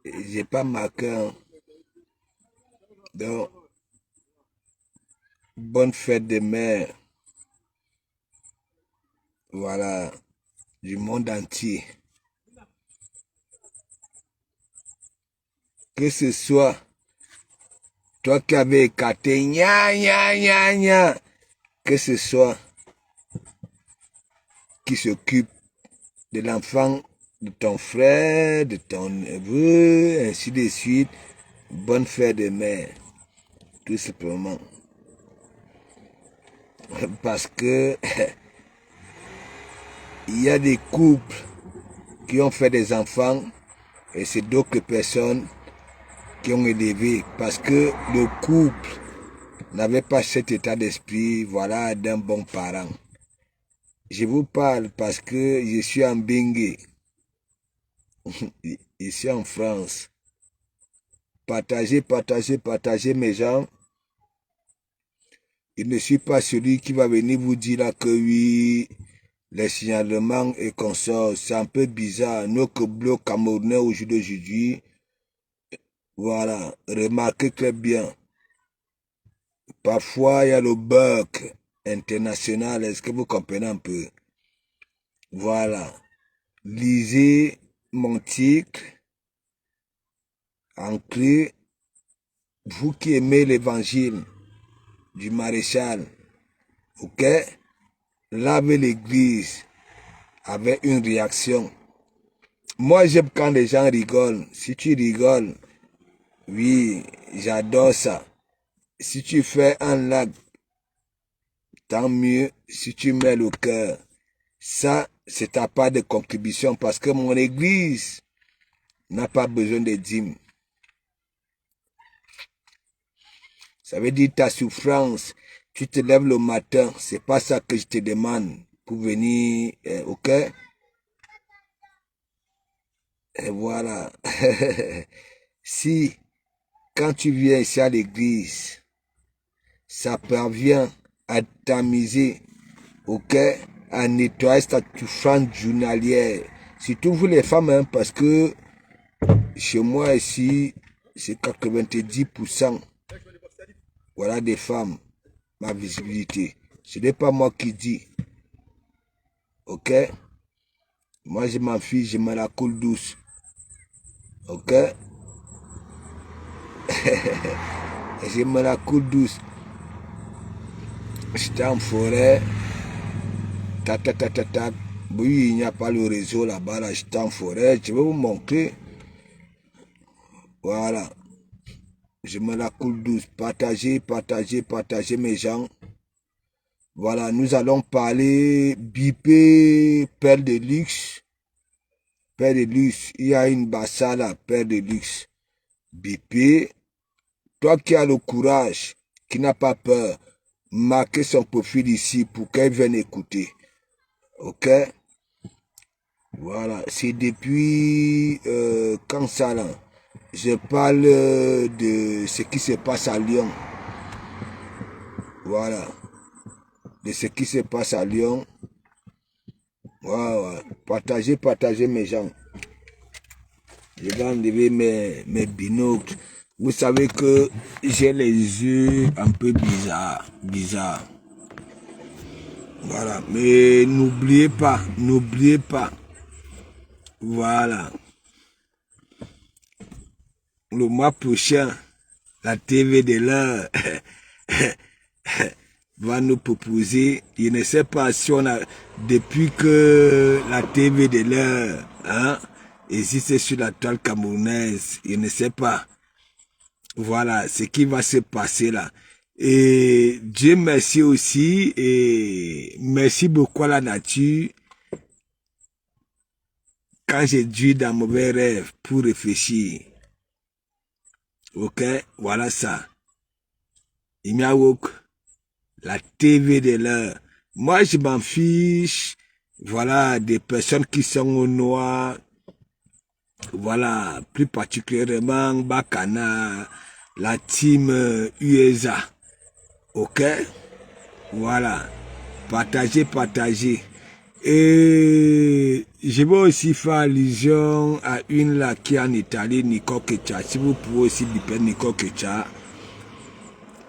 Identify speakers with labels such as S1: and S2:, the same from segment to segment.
S1: J'ai pas marqué. Hein. Donc, bonne fête des mères. Voilà, du monde entier. Que ce soit toi qui avais écarté, que ce soit qui s'occupe de l'enfant de ton frère, de ton neveu, ainsi de suite. Bonne fête de mère, tout simplement. Parce que il y a des couples qui ont fait des enfants et c'est d'autres personnes qui ont élevé. Parce que le couple n'avait pas cet état d'esprit, voilà, d'un bon parent. Je vous parle parce que je suis en Bengué, ici en France. Partagez mes gens. Je ne suis pas celui qui va venir vous dire là que oui, les signalements et consorts, c'est un peu bizarre. Nos blocs camerounais au jour d'aujourd'hui, voilà, remarquez très bien. Parfois, il y a le bug international, est-ce que vous comprenez un peu? Voilà. Lisez mon titre en clé, vous qui aimez l'évangile du maréchal, ok? Lavez l'église avec une réaction. Moi, j'aime quand les gens rigolent. Si tu rigoles, oui, j'adore ça. Si tu fais un lag, tant mieux. Si tu mets le cœur, ça, c'est ta part de contribution parce que mon église n'a pas besoin de dîmes. Ça veut dire ta souffrance. Tu te lèves le matin, c'est pas ça que je te demande pour venir, ok? Et voilà. Si, quand tu viens ici à l'église, ça parvient à tamiser, ok? À nettoyer ta souffrance journalière. Surtout vous les femmes, hein, parce que chez moi ici, c'est 90%. Voilà des femmes, ma visibilité. Ce n'est pas moi qui dis. Ok? Moi, je m'en fiche, je me la coule douce. Ok? Je me la coule douce. J'étais en forêt. Oui, il n'y a pas le réseau là-bas. Là, j'étais en forêt. Je vais vous montrer. Voilà. Je me la coule douce. Partagez mes gens. Voilà, nous allons parler bipé, père de luxe. Père de luxe, il y a une bassa là, père de luxe. Bipé, toi qui as le courage, qui n'a pas peur, marquez son profil ici pour qu'elle vienne écouter. Ok? Voilà, c'est depuis quand ça là? Je parle de ce qui se passe à Lyon. Voilà. De ce qui se passe à Lyon. Voilà. Partagez mes gens. Je vais enlever mes binocles. Vous savez que j'ai les yeux un peu bizarres. Voilà, mais n'oubliez pas. Voilà. Le mois prochain, la TV de l'heure va nous proposer, je ne sais pas si on a, depuis que la TV de l'heure, hein, existe sur la toile camerounaise. Je ne sais pas. Voilà ce qui va se passer là. Et Dieu merci aussi. Et merci beaucoup à la nature. Quand j'ai dû dans mauvais rêve pour réfléchir. Ok, voilà ça. Imiawok, la TV de l'heure. Moi, je m'en fiche. Voilà, des personnes qui sont au noir. Voilà, plus particulièrement Bakana, la team USA. Ok? Voilà. Partagez, partagez. Et je vais aussi faire allusion à une là qui est en Italie, Nicole Kecha. Si vous pouvez aussi biper Nicole Kecha.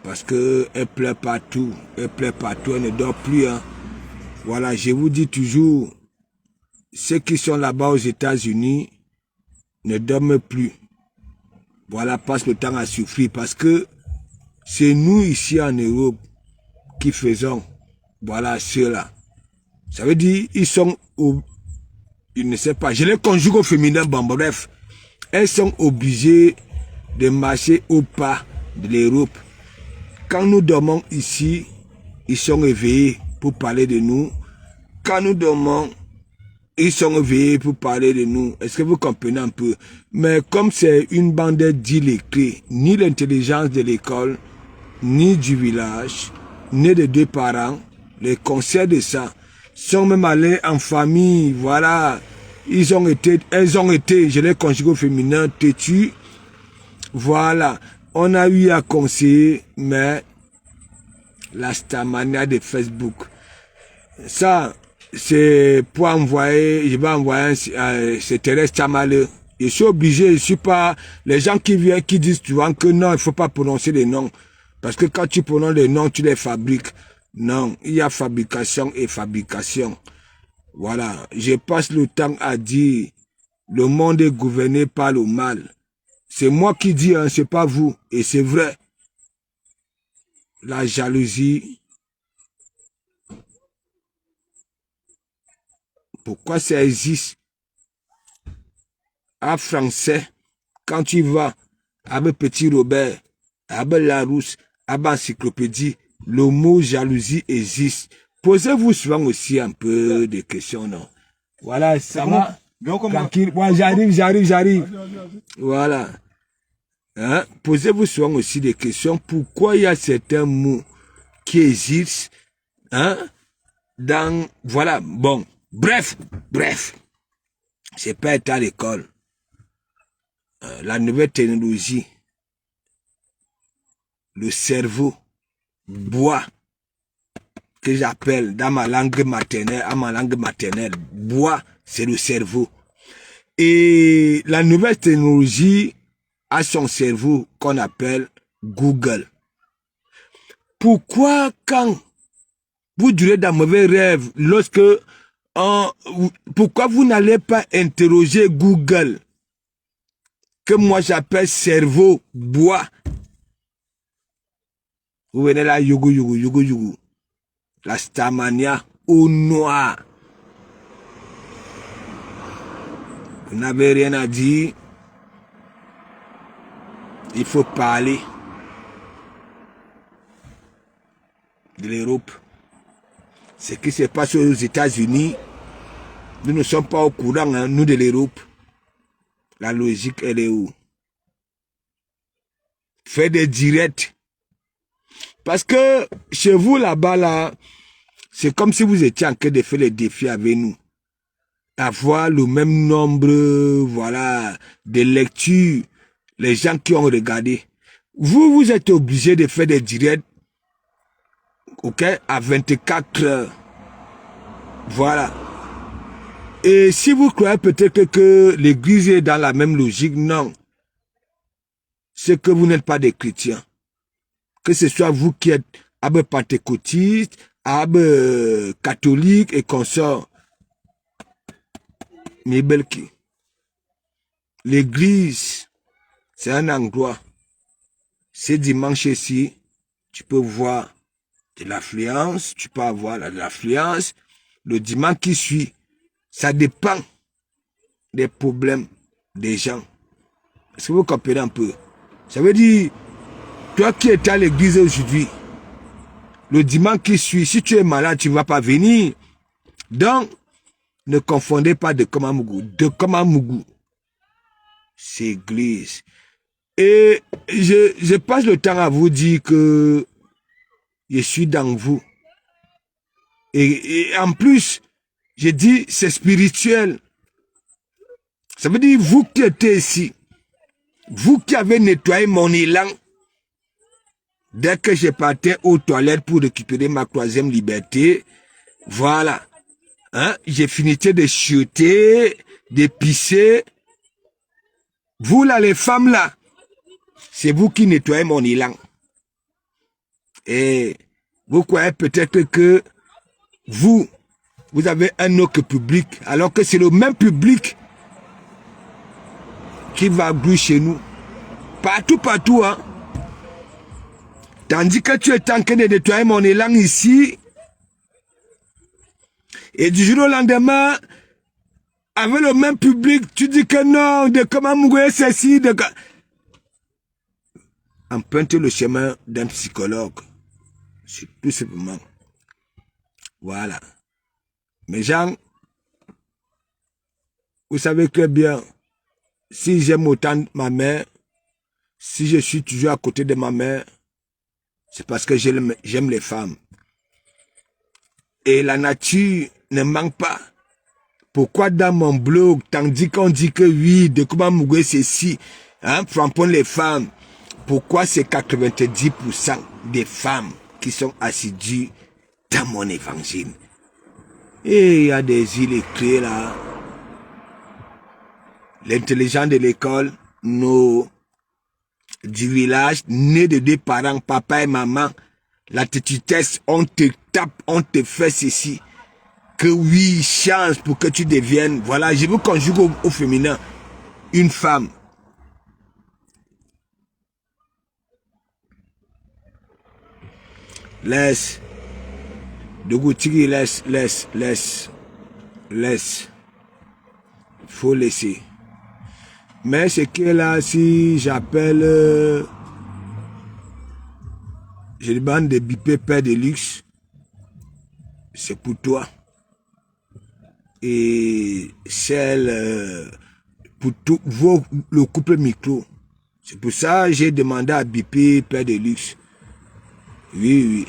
S1: Parce que elle pleure partout. Elle pleure partout, elle ne dort plus. Hein. Voilà, je vous dis toujours, ceux qui sont là-bas aux États-Unis ne dorment plus. Voilà, passe le temps à souffrir. Parce que c'est nous ici en Europe qui faisons, voilà, ceux-là. Ça veut dire, ils sont, je ne sais pas, je les conjugue au féminin, bon bref. Elles sont obligées de marcher au pas de l'Europe. Quand nous dormons ici, ils sont éveillés pour parler de nous. Quand nous dormons, ils sont éveillés pour parler de nous. Est-ce que vous comprenez un peu? Mais comme c'est une bande d'illettrés, ni l'intelligence de l'école, ni du village, ni des deux parents, les conseils de ça, sont même allés en famille, voilà. Elles ont été, je les conjugue au féminin, têtus. Voilà. On a eu à conseiller, mais la starmania de Facebook. Ça, c'est pour envoyer, je vais envoyer c'est Thérèse Tchamaleu. Je suis obligé, je suis pas, les gens qui viennent, qui disent souvent que non, il faut pas prononcer les noms. Parce que quand tu prononces les noms, tu les fabriques. Non, il y a fabrication et fabrication. Voilà, je passe le temps à dire, le monde est gouverné par le mal. C'est moi qui dis, hein, c'est pas vous. Et c'est vrai. La jalousie. Pourquoi ça existe? En français, quand tu vas avec Petit Robert, avec Larousse, avec Encyclopédie, le mot jalousie existe. Posez-vous souvent aussi un peu de questions, non? Voilà, ça va? Tranquille. Ouais, j'arrive. Voilà. Hein? Posez-vous souvent aussi des questions. Pourquoi il y a certains mots qui existent, hein? Dans, voilà, bon. Bref. C'est pas être à l'école. La nouvelle technologie, le cerveau bois, que j'appelle dans ma langue maternelle, bois, c'est le cerveau. Et la nouvelle technologie a son cerveau qu'on appelle Google. Pourquoi quand vous durez dans mauvais rêve, pourquoi vous n'allez pas interroger Google, que moi j'appelle cerveau bois? Vous venez là, yougou. La starmania au noir. Vous n'avez rien à dire. Il faut parler de l'Europe. Ce qui se passe aux États-Unis, nous ne sommes pas au courant, hein, nous de l'Europe. La logique, elle est où? Faites des directs. Parce que chez vous là-bas, là, c'est comme si vous étiez en train de faire les défis avec nous. Avoir le même nombre, voilà, de lectures, les gens qui ont regardé. Vous êtes obligé de faire des directs, ok, à 24 heures. Voilà. Et si vous croyez peut-être que l'église est dans la même logique, non. C'est que vous n'êtes pas des chrétiens. Que ce soit vous qui êtes pentecôtiste, catholique et consorts. Mais belki. L'église, c'est un endroit. Ce dimanche-ci, tu peux voir de l'affluence, tu peux avoir de l'affluence. Le dimanche qui suit, ça dépend des problèmes des gens. Est-ce que vous comprenez un peu? Ça veut dire, toi qui es à l'église aujourd'hui, le dimanche qui suit, si tu es malade, tu ne vas pas venir. Donc, ne confondez pas de Komamougou. De Komamougou, c'est église. Et je passe le temps à vous dire que je suis dans vous. Et en plus, je dis, c'est spirituel. Ça veut dire, vous qui êtes ici, vous qui avez nettoyé mon élan, dès que je partais aux toilettes pour récupérer ma 3e liberté, voilà. Hein, j'ai fini de chuter, de pisser. Vous là, les femmes là, c'est vous qui nettoyez mon élan. Et vous croyez peut-être que vous avez un autre public, alors que c'est le même public qui va bruit chez nous. Partout, hein. Tandis que tu es en train de nettoyer mon élan ici, et du jour au lendemain, avec le même public, tu dis que non, de comment mourir ceci, de... Emprunte le chemin d'un psychologue. C'est tout simplement. Voilà. Mes gens, vous savez que bien, si j'aime autant ma mère, si je suis toujours à côté de ma mère, c'est parce que j'aime les femmes. Et la nature ne manque pas. Pourquoi dans mon blog, tandis qu'on dit que oui, de comment mourir ceci, hein, frappons les femmes, pourquoi c'est 90% des femmes qui sont assidues dans mon évangile? Et il y a des illettrés là. L'intelligent de l'école, nos du village, nés de 2 parents, papa et maman, la têtutesse, on te tape, on te fait ceci. Que oui, chance pour que tu deviennes, voilà, je vous conjugue au féminin, une femme. Laisse. De Goutiri, laisse. Faut laisser. Mais c'est que là, si j'appelle, je demande de biper Père de luxe, c'est pour toi. Et celle pour tout le couple micro. C'est pour ça que j'ai demandé à biper Père de luxe. Oui.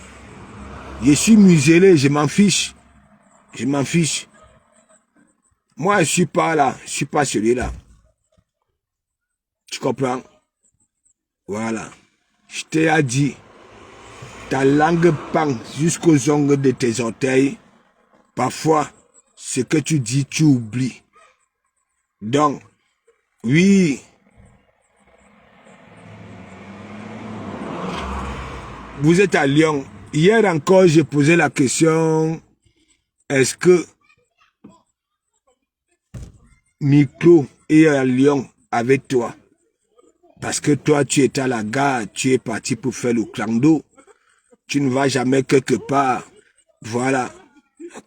S1: Je suis muselé, je m'en fiche. Je m'en fiche. Moi, je suis pas là. Je suis pas celui-là. Tu comprends? Voilà. Je t'ai dit, ta langue pend jusqu'aux ongles de tes orteils. Parfois, ce que tu dis, tu oublies. Donc, oui. Vous êtes à Lyon. Hier encore, j'ai posé la question, est-ce que Micro est à Lyon avec toi? Parce que toi, tu es à la gare, tu es parti pour faire le clando. Tu ne vas jamais quelque part. Voilà.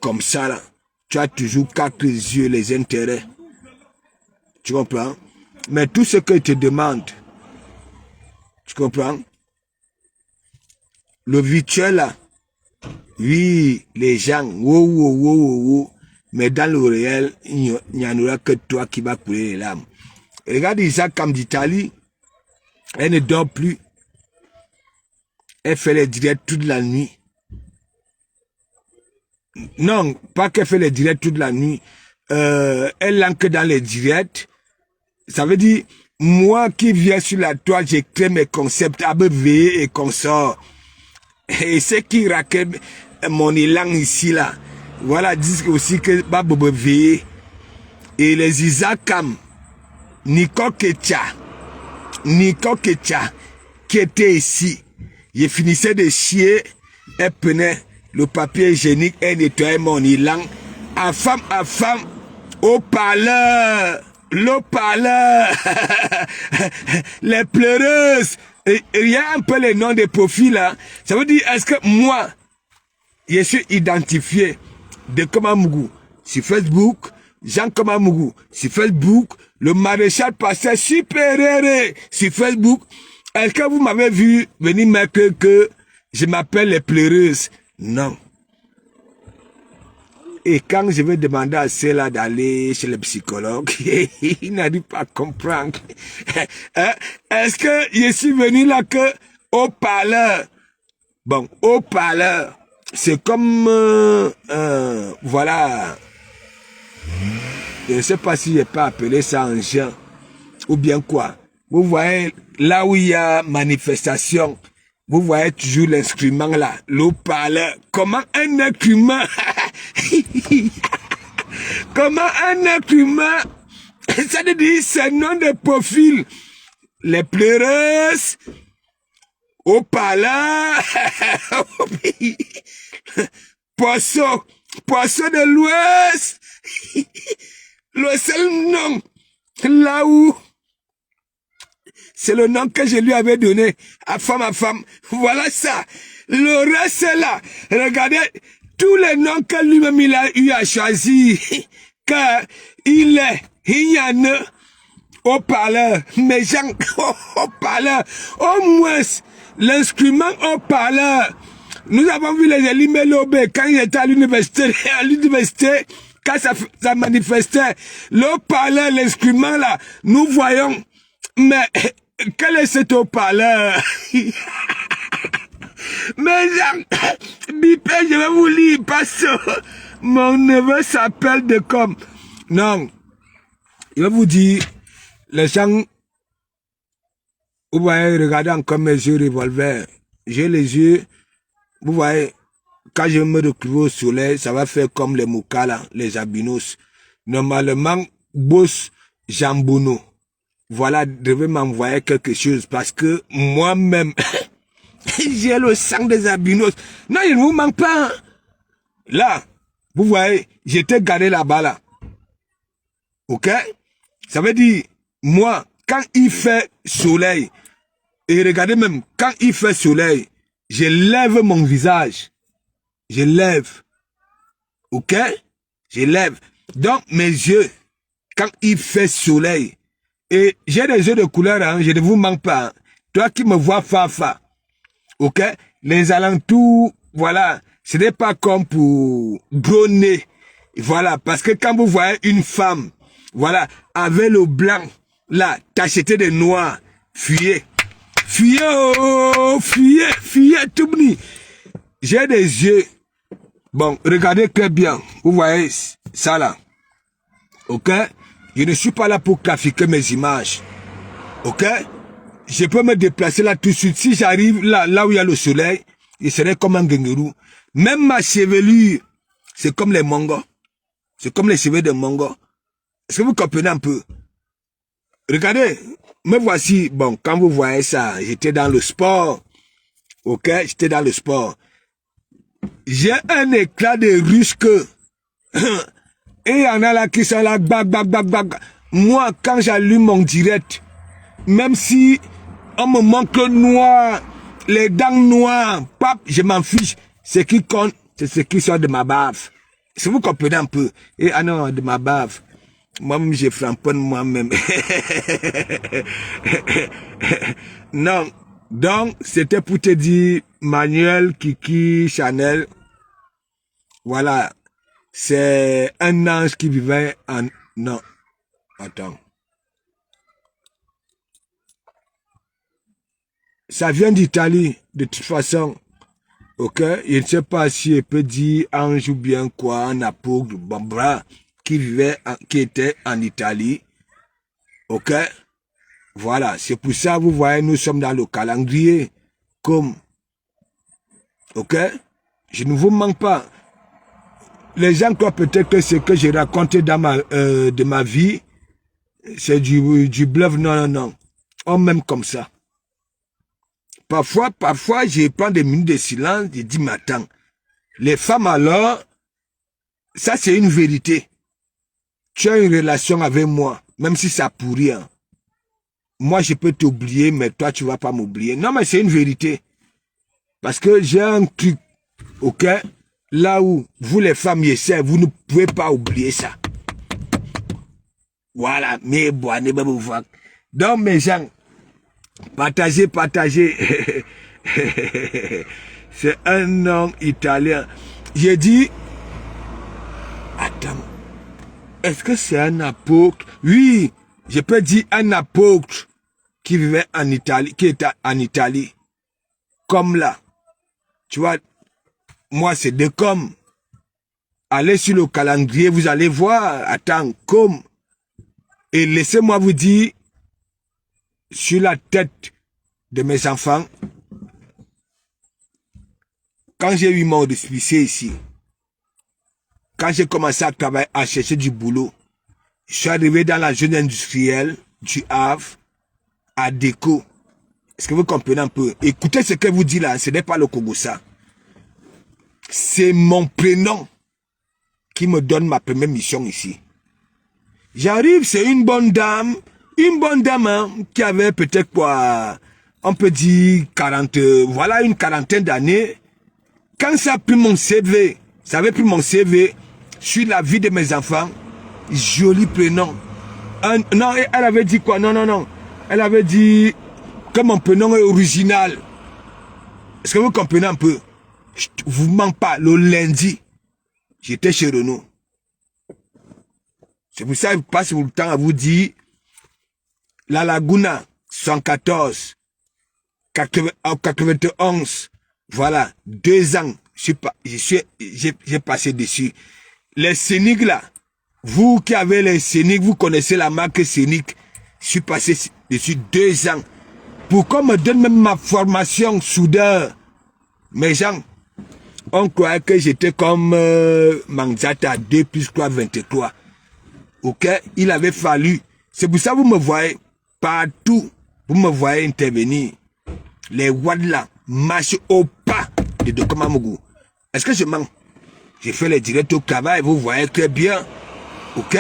S1: Comme ça, là. Tu as toujours 4 yeux, les intérêts. Tu comprends? Mais tout ce que je te demande, tu comprends? Le virtuel, là, oui, les gens, mais dans le réel, il n'y en aura que toi qui vas couler les larmes. Regarde Isaac comme d'Italie, elle ne dort plus. Elle fait les directs toute la nuit. Non, pas qu'elle fait les directs toute la nuit. Elle entre dans les directs. Ça veut dire, moi qui viens sur la toile, j'ai créé mes concepts ABV et consorts. Et ceux qui raquent mon élan ici, là, voilà, disent aussi que BBV et les Isakam, Nico Ketcha, qui était ici, je finissais de chier, elle prenait le papier hygiénique, elle nettoyait mon élan, à femme, au parleur, les pleureuses. Il y a un peu les noms des profils là. Ça veut dire, est-ce que moi, je suis identifié de Komamougou sur Facebook Jean Kamamougou sur Facebook, le maréchal passait supérieur sur Facebook. Est-ce que vous m'avez vu venir mettre que je m'appelle les pleureuses? Non. Et quand je vais demander à ceux-là d'aller chez le psychologue, ils n'arrivent pas à comprendre. Est-ce que je suis venu là que au parleur? Bon, au parleur, c'est comme, voilà, je ne sais pas si je peux appeler ça un genre, ou bien quoi. Vous voyez, là où il y a manifestation, vous voyez toujours l'instrument là, le parleur. Comment un être humain, comment un être humain, ça veut dire c'est nom de profil, les pleureuses, au parleur, poisson de l'Ouest, le seul nom, là où, c'est le nom que je lui avais donné à femme. Voilà ça. Le reste c'est là. Regardez tous les noms que lui-même il a eu à choisir. Car il y en a au parleur. Mais gens au parleur. Au moins, l'instrument au parleur. Nous avons vu les Elimelobé quand il était à l'université. Quand ça manifestait. Le parleur, l'instrument là, nous voyons. Mais quel est cet haut-parleur? Mais Bipé, je vais vous lire parce que mon neveu s'appelle Decom. Non, je vais vous dire, les gens, vous voyez, regardez encore mes yeux revolver. J'ai les yeux, vous voyez, quand je me retrouve au soleil, ça va faire comme les Moukala, les albinos. Normalement, boss Jambono. Voilà, devait m'envoyer quelque chose parce que moi-même, j'ai le sang des albinos. Non, il ne vous manque pas. Hein. Là, vous voyez, j'étais garé là-bas, là. Ok? Ça veut dire, moi, quand il fait soleil, et regardez même, quand il fait soleil, je lève mon visage. Je lève. Ok? Je lève. Donc, mes yeux, quand il fait soleil, et j'ai des yeux de couleur, hein, je ne vous manque pas. Hein. Toi qui me vois fa. Ok? Les alentours, voilà. Ce n'est pas comme pour gros nez. Voilà. Parce que quand vous voyez une femme, voilà, avec le blanc, là, tacheté de noir, fuyez. Fuyez, oh, fuyez, tout bni. J'ai des yeux. Bon, regardez très bien. Vous voyez ça là. Ok? Je ne suis pas là pour trafiquer mes images. Ok? Je peux me déplacer là tout de suite. Si j'arrive là où il y a le soleil, je serai comme un guenguerou. Même ma chevelure, c'est comme les mongos. C'est comme les cheveux des mongos. Est-ce que vous comprenez un peu? Regardez, me voici. Bon, quand vous voyez ça, j'étais dans le sport. Ok? J'étais dans le sport. J'ai un éclat de russe que... Et il y en a là qui sont là, bag. Moi, quand j'allume mon direct, même si on me montre le noir, les dents noires, pap, je m'en fiche. Ce qui compte, c'est ce qui sort de ma bave. Si vous comprenez un peu. Et ah non, de ma bave. Moi-même, je framponne moi-même. Non. Donc, c'était pour te dire, Manuel, Kiki, Chanel, voilà. C'est un ange qui vivait en... Non. Attends. Ça vient d'Italie, de toute façon. Ok? Je ne sais pas si je peux dire ange ou bien quoi, un apôtre, Bambra, qui était en Italie. Ok? Voilà. C'est pour ça, vous voyez, nous sommes dans le calendrier. Comme. Ok? Je ne vous manque pas. Les gens croient peut-être que ce que j'ai raconté dans de ma vie, c'est du bluff. Non. On m'aime comme ça. Parfois, je prends des minutes de silence, je dis, mais attends, les femmes alors, ça c'est une vérité. Tu as une relation avec moi, même si ça pourrit. Hein. Moi, je peux t'oublier, mais toi, tu vas pas m'oublier. Non, mais c'est une vérité. Parce que j'ai un truc, ok? Là où vous les femmes, vous ne pouvez pas oublier ça. Voilà, mais boine, donc mes gens, partagez, partagez. C'est un nom italien. J'ai dit, attends, est-ce que c'est un apôtre? Oui, je peux dire un apôtre qui vivait en Italie, qui était en Italie. Comme là. Tu vois, moi c'est de comme. Allez sur le calendrier, vous allez voir, attends, comme. Et laissez-moi vous dire, sur la tête de mes enfants, quand j'ai eu mon récépissé ici, quand j'ai commencé à travailler, à chercher du boulot, je suis arrivé dans la zone industrielle du Havre, à Déco. Est-ce que vous comprenez un peu? Écoutez ce que vous dit là, ce n'est pas le Kogosa. C'est mon prénom qui me donne ma première mission ici. J'arrive, c'est une bonne dame hein, qui avait peut-être quoi, on peut dire 40, voilà une quarantaine d'années. Quand ça a pris mon CV, ça avait pris mon CV sur la vie de mes enfants, joli prénom. Non, elle avait dit quoi? Non. Elle avait dit que mon prénom est original. Est-ce que vous comprenez un peu? Je vous mens pas, le lundi, j'étais chez Renault. C'est pour ça que je passe le temps à vous dire, la Laguna, 114, 91, voilà, 2 ans, j'ai passé dessus. Les Scénic là, vous qui avez les Scénic, vous connaissez la marque Scénic, je suis passé dessus 2 ans. Pourquoi me donne même ma formation soudeur? Mes gens, on croyait que j'étais comme Manzata 2 plus 3, 23. Ok, il avait fallu. C'est pour ça que vous me voyez partout. Vous me voyez intervenir. Les Wadla marchent au pas de Dokomamougou. Est-ce que je mens? J'ai fait les directs au travail, vous voyez très bien. Ok?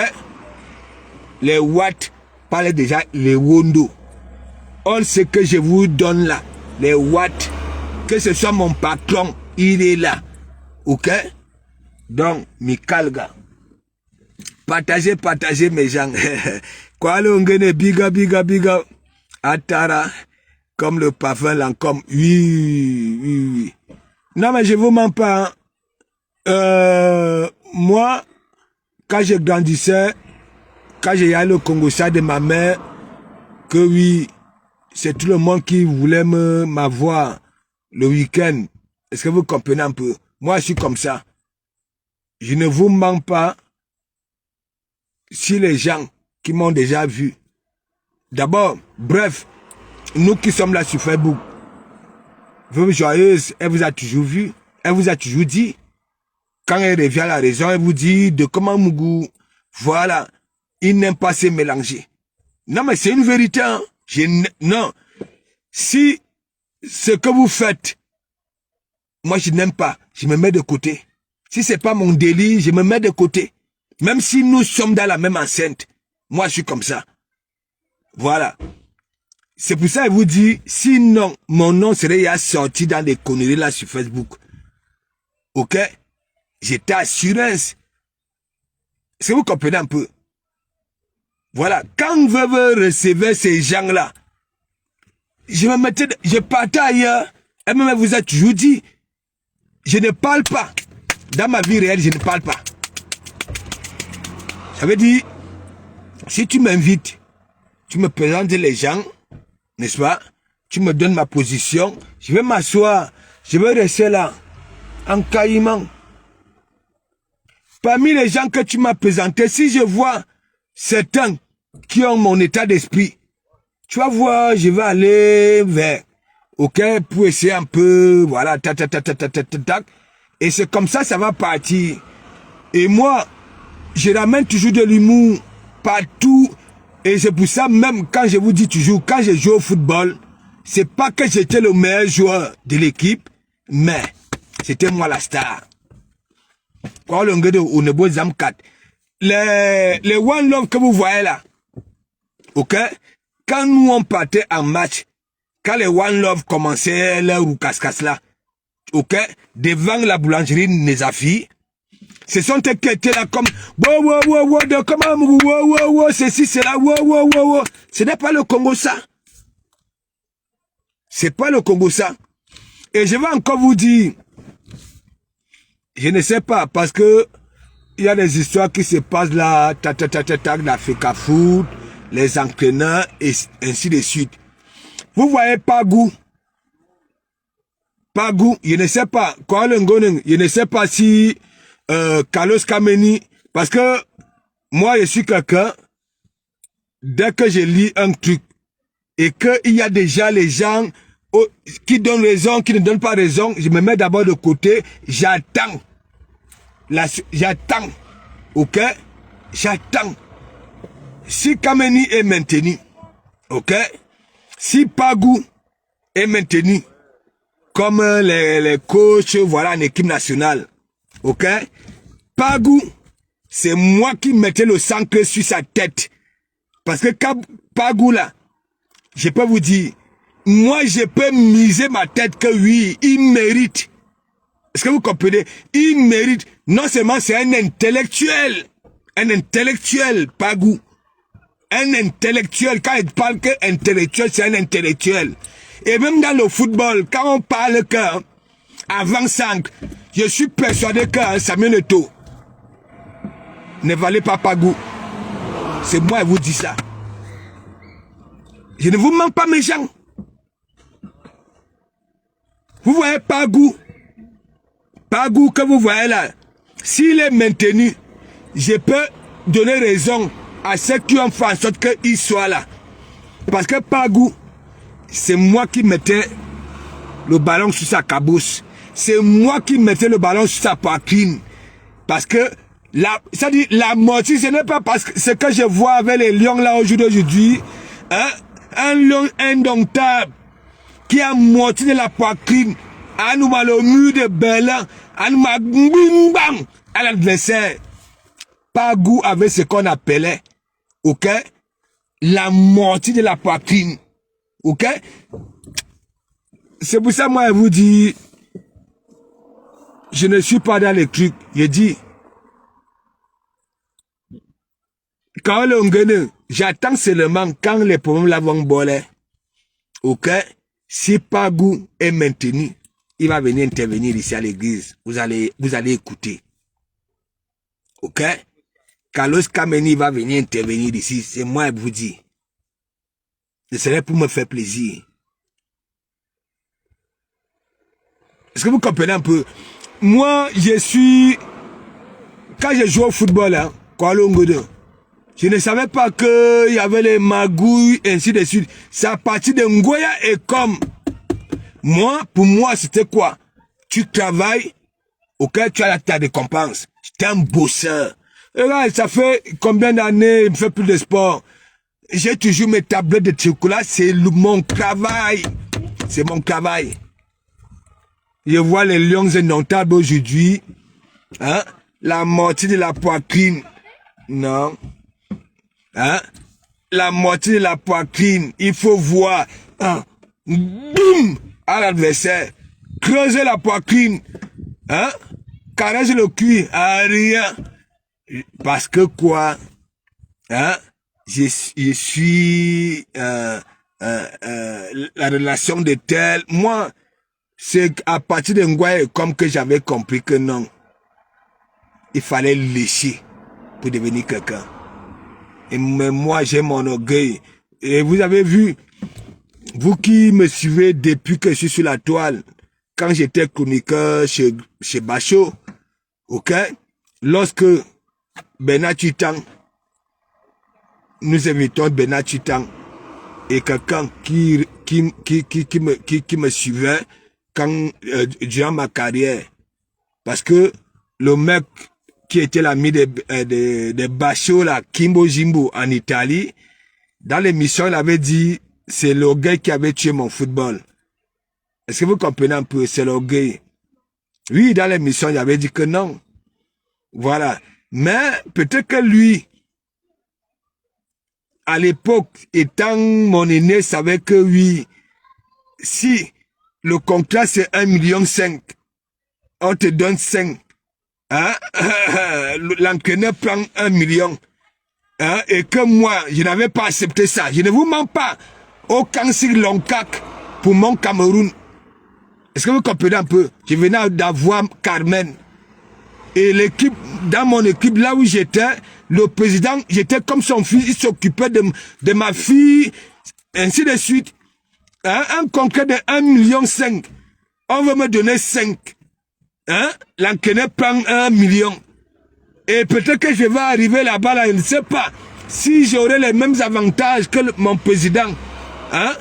S1: Les Watt parlent déjà les Wondo. On sait que je vous donne là. Les Watt, que ce soit mon patron, il est là. Ok? Donc, Mikalga. Partagez mes gens. Quoi l'ongene biga. Atara. Comme le parfum Lancôme. Oui. Non mais je vous mens pas. Moi, quand je grandissais, quand j'ai allé au Congo ça de ma mère, que oui, c'est tout le monde qui voulait m'avoir le week-end. Est-ce que vous comprenez un peu? Moi, je suis comme ça. Je ne vous mens pas. Si les gens qui m'ont déjà vu, d'abord, bref, nous qui sommes là sur Facebook, Veuve Joyeuse, elle vous a toujours vu, elle vous a toujours dit, quand elle revient à la raison, elle vous dit de comment Mougou, voilà, il n'aime pas se mélanger. Non mais c'est une vérité, hein. Non, si ce que vous faites, moi je n'aime pas, je me mets de côté. Si c'est pas mon délit, je me mets de côté. Même si nous sommes dans la même enceinte, moi je suis comme ça. Voilà. C'est pour ça que je vous dis, sinon mon nom serait sorti dans des conneries là sur Facebook. Ok? J'étais assurance. Est-ce que vous comprenez un peu? Voilà. Quand vous recevez ces gens-là, je partais ailleurs. Et même vous a toujours dit, je ne parle pas. Dans ma vie réelle, je ne parle pas. Ça veut dire, si tu m'invites, tu me présentes les gens, n'est-ce pas? Tu me donnes ma position, je vais m'asseoir, je vais rester là, en caïman. Parmi les gens que tu m'as présentés, si je vois certains qui ont mon état d'esprit, tu vas voir, je vais aller vers, ok, pour essayer un peu, voilà, tac. Et c'est comme ça, ça va partir. Et moi, je ramène toujours de l'humour partout. Et c'est pour ça, même quand je vous dis toujours, quand je joue au football, c'est pas que j'étais le meilleur joueur de l'équipe, mais c'était moi la star. Les One Love que vous voyez là, ok? Quand nous on partait en match, quand les One Love commençaient leur roucascas là, ok? Devant la boulangerie Nezafi, Ce sont tes qui étaient là comme ceci, c'est là, Ce n'est pas le Congo ça. C'est pas le Congo ça. Et je vais encore vous dire, je ne sais pas, parce que il y a des histoires qui se passent là, la FECAFOOT, les entraîneurs, et ainsi de suite. Vous voyez Pagou, je ne sais pas, je ne sais pas si Carlos Kameni, parce que moi je suis quelqu'un, dès que je lis un truc, et qu'il y a déjà les gens qui donnent raison, qui ne donnent pas raison, je me mets d'abord de côté, j'attends. J'attends. Ok? J'attends. Si Kameni est maintenu, ok? Si Pagou est maintenu, comme les coachs, voilà, en équipe nationale, ok? Pagou, c'est moi qui mettais le centre sur sa tête. Parce que Pagou, là, je peux vous dire, moi, je peux miser ma tête que oui, il mérite. Est-ce que vous comprenez? Il mérite. Non seulement c'est un intellectuel, Pagou. Un intellectuel, quand il parle que intellectuel, c'est un intellectuel. Et même dans le football, quand on parle que avant-centre, je suis persuadé que Samuel Eto'o ne valait pas Pagou. C'est moi qui vous dis ça. Je ne vous mens pas, mes gens. Vous voyez Pagou que vous voyez là, s'il est maintenu, je peux donner raison à ceux qui ont fait en sorte qu'il soit là. Parce que Pagou, c'est moi qui mettais le ballon sur sa cabosse. C'est moi qui mettais le ballon sur sa poitrine. Parce que, ça dit, la moitié, ce n'est pas parce que ce que je vois avec les lions là aujourd'hui, hein, un lion indomptable qui a moitié de la poitrine, à nous le mur de Berlin, à nous à l'adversaire. Pagou avait ce qu'on appelait, ok, la moitié de la poitrine, ok. C'est pour ça moi je vous dis, je ne suis pas dans les trucs. Je dis, quand le Ngene, j'attends seulement quand les problèmes là vont bolé, ok. Si Pagou est maintenu, il va venir intervenir ici à l'église. Vous allez écouter. Ok? Carlos Kameni va venir intervenir ici. C'est moi qui vous dis. Ce serait pour me faire plaisir. Est-ce que vous comprenez un peu? Moi, je suis... Quand je joue au football, hein, je ne savais pas qu'il y avait les magouilles, ainsi de suite. C'est à partir de Ngoya et comme... Moi, pour moi, c'était quoi? Tu travailles, ok, tu as ta récompense. J'étais un bosseur. Et là, ça fait combien d'années, je ne fais plus de sport. J'ai toujours mes tablettes de chocolat, c'est mon travail. C'est mon travail. Je vois les lions indomptables aujourd'hui, hein, la moitié de la poitrine. Non. Hein, la moitié de la poitrine, il faut voir, hein, boum, à l'adversaire, creuser la poitrine, hein, caresser le cuir, à rien. Parce que quoi, hein, je suis la relation de tel, moi, c'est à partir de Ngoye comme que j'avais compris que non, il fallait lécher pour devenir quelqu'un. Et moi, j'ai mon orgueil. Et vous avez vu, vous qui me suivez depuis que je suis sur la toile, quand j'étais chroniqueur chez Bachot, ok, lorsque Bernard Tutan, nous invitons Bernard Tutan et quelqu'un qui me suivait quand, durant ma carrière, parce que le mec qui était l'ami de Bachot, là, Kimbo Jimbo, en Italie, dans l'émission, il avait dit, c'est l'orgueil qui avait tué mon football. Est-ce que vous comprenez un peu? C'est l'orgueil. Oui, dans l'émission, il avait dit que non. Voilà. Mais peut-être que lui, à l'époque, étant mon aîné, savait que oui, si le contrat c'est 1,5 million, on te donne 5. hein, l'entraîneur prend 1 million, hein, et que moi, je n'avais pas accepté ça. Je ne vous mens pas. Aucun Sri Lankak pour mon Cameroun. Est-ce que vous comprenez un peu? Je venais d'avoir Carmen. Et l'équipe, dans mon équipe, là où j'étais, le président, j'étais comme son fils, il s'occupait de ma fille, ainsi de suite. Hein? Un congrès de 1,5 million. On veut me donner 5. Hein? L'entraîneur prend 1 million. Et peut-être que je vais arriver là-bas, là, je ne sais pas. Si j'aurai les mêmes avantages que mon président, hein,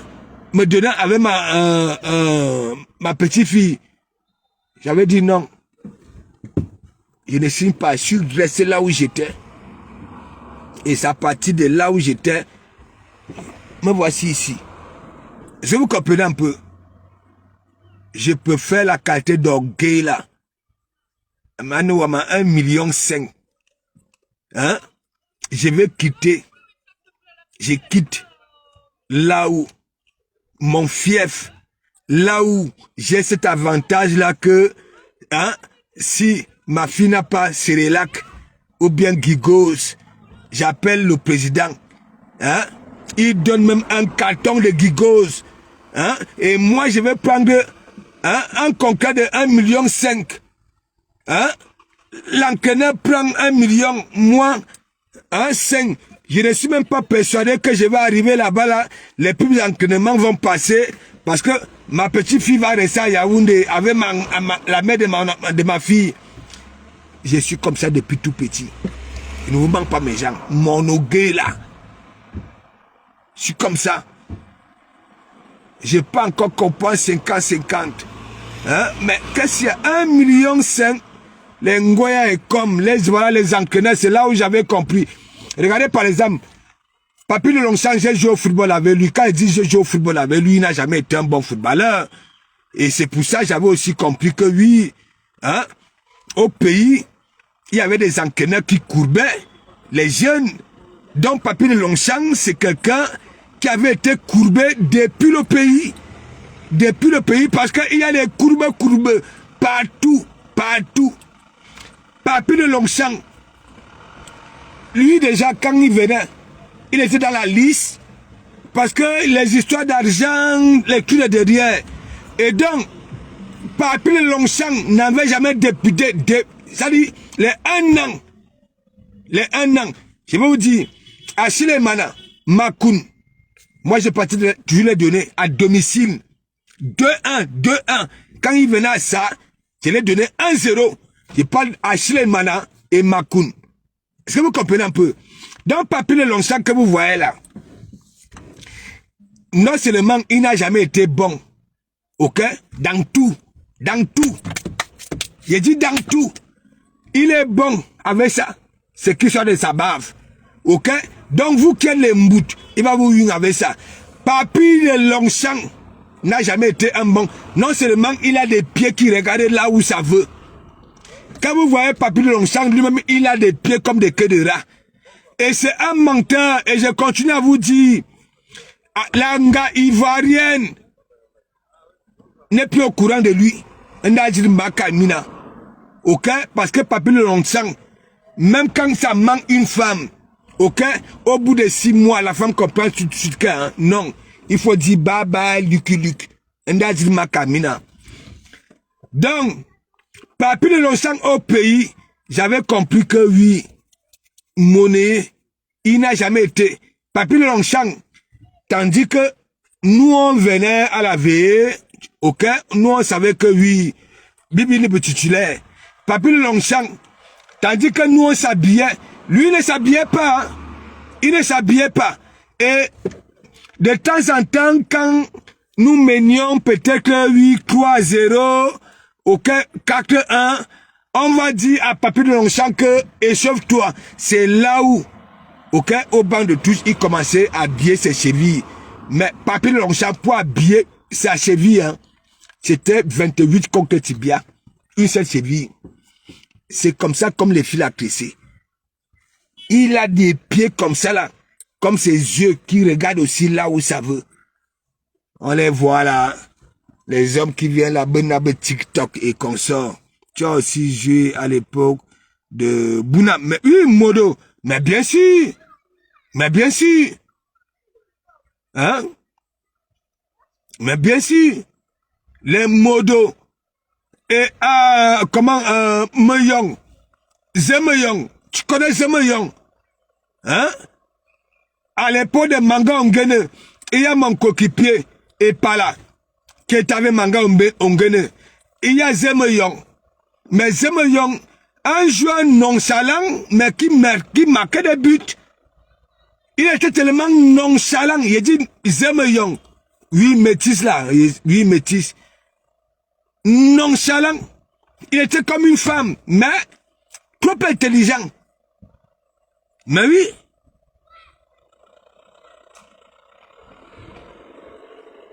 S1: me donnant avec ma petite fille. J'avais dit non. Je ne signe pas, je suis resté là où j'étais. Et c'est à partir de là où j'étais, me voici ici. Je vous comprenez un peu. Je peux faire la qualité d'orgueil là. Maintenant, on a 1,5 million. Hein? Je vais quitter. Je quitte là où mon fief, là où j'ai cet avantage là que, hein, si ma fille n'a pas Cérélac ou bien Gigos, j'appelle le président. Hein? Il donne même un carton de Gigos. Hein? Et moi, je vais prendre, hein, un concours de 1,5 million. Hein? L'entraîneur prend 1 million, moi, 1,5. Je ne suis même pas persuadé que je vais arriver là-bas, là, les plus d'entraînements vont passer, parce que ma petite fille va rester à Yaoundé avec la mère de ma fille. Je suis comme ça depuis tout petit. Il ne vous manque pas mes gens. Mon orgueil là. Je suis comme ça. Je n'ai pas encore compris 50-50. Hein? Mais qu'est-ce qu'il y a 1,5 million, les Ngoya et comme, voilà, les entraîneurs, c'est là où j'avais compris. Regardez par exemple, Papy de Longchamp, j'ai joué au football avec lui. Quand il dit je joue au football avec lui, il n'a jamais été un bon footballeur. Et c'est pour ça que j'avais aussi compris que oui, hein, au pays, il y avait des entraîneurs qui courbaient les jeunes. Donc Papy de Longchamp, c'est quelqu'un qui avait été courbé depuis le pays. Depuis le pays, parce qu'il y a des courbes partout, partout. Papy de Longchamp, lui déjà quand il venait, il était dans la liste, parce que les histoires d'argent, les trucs derrière. Et donc, Papy de Longchamp n'avait jamais député, c'est-à-dire les 1 an. Les 1 an. Je vais vous dire, Achille Mana, Makoun, moi je partais toujours les donner à domicile. 2-1, 2-1. Quand il venait à ça, je l'ai donné 1-0. Je parle Achille Mana et Makoun. Est-ce que vous comprenez un peu? Dans Papy de Longchamp que vous voyez là, non seulement il n'a jamais été bon, ok? Dans tout. Dans tout. J'ai dit dans tout. Il est bon avec ça. C'est qu'il soit de sa bave. Ok? Donc vous qui êtes les mboutes, il va vous unir avec ça. Papy de Longchamp n'a jamais été un bon. Non seulement il a des pieds qui regardent là où ça veut. Quand vous voyez Papy de Longchamp, lui-même, il a des pieds comme des queues de rat. Et c'est un menteur. Et je continue à vous dire, l'anga ivoirienne n'est plus au courant de lui. Ok? Parce que Papy de Longchamp, même quand ça manque une femme, ok? Au bout de 6 mois, la femme comprend tout de suite que, hein, non. Il faut dire bye bye, Lucky Luke. Donc, Papy de Longchamp au pays, j'avais compris que oui, monnaie, il n'a jamais été. Papy de Longchamp, tandis que nous on venait à la veille, ok? Nous on savait que oui, Bibi n'est pas titulaire. Papy de Longchamp, tandis que nous on s'habillait, lui il ne s'habillait pas. Hein? Il ne s'habillait pas. Et de temps en temps, quand nous menions peut-être 8-3-0, ok, 4-1, on va dire à Papy de Longchamp que échauffe-toi. C'est là où, ok, au banc de touche, il commençait à habiller ses chevilles. Mais Papy de Longchamp, pour habiller sa cheville, hein, c'était 28 contre tibia. Une seule cheville. C'est comme ça, comme les fils à tresser. Il a des pieds comme ça là. Comme ses yeux qui regardent aussi là où ça veut. On les voit là. Les hommes qui viennent là, TikTok et consorts. Tu as aussi joué à l'époque de Bouna. Mais oui, Modo. Mais bien sûr. Mais bien sûr. Hein? Mais bien sûr. Les Modo. Et Meyong. Zemeyong. Tu connais Zemeyong? Hein? À l'époque de Manga Ongene, il y a mon coéquipier et Pala qui est avec Manga Ongene. Il y a Zemeyong. Mais Zemeyong, un joueur nonchalant, mais qui marquait des buts. Il était tellement nonchalant. Il a dit Zemeyong. Oui, métis là. Oui, métis. Nonchalant. Il était comme une femme, mais trop intelligent. Mais oui.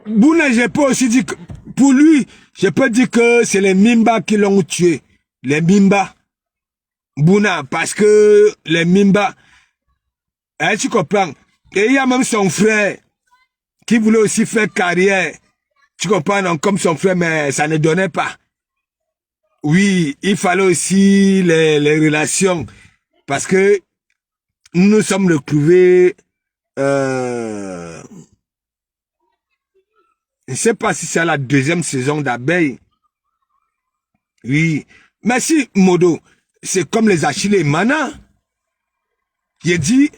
S1: Bouna, je peux aussi dire que pour lui, je peux dire que c'est les Mimba qui l'ont tué. Les Mimba. Bouna, parce que les Mimba, hein, tu comprends? Et il y a même son frère qui voulait aussi faire carrière. Tu comprends, non, comme son frère, mais ça ne donnait pas. Oui, il fallait aussi les relations. Parce que nous sommes retrouvés... je ne sais pas si c'est la deuxième saison d'Abeille. Oui. Mais si, Modo, c'est comme les Achille et Mana. J'ai dit,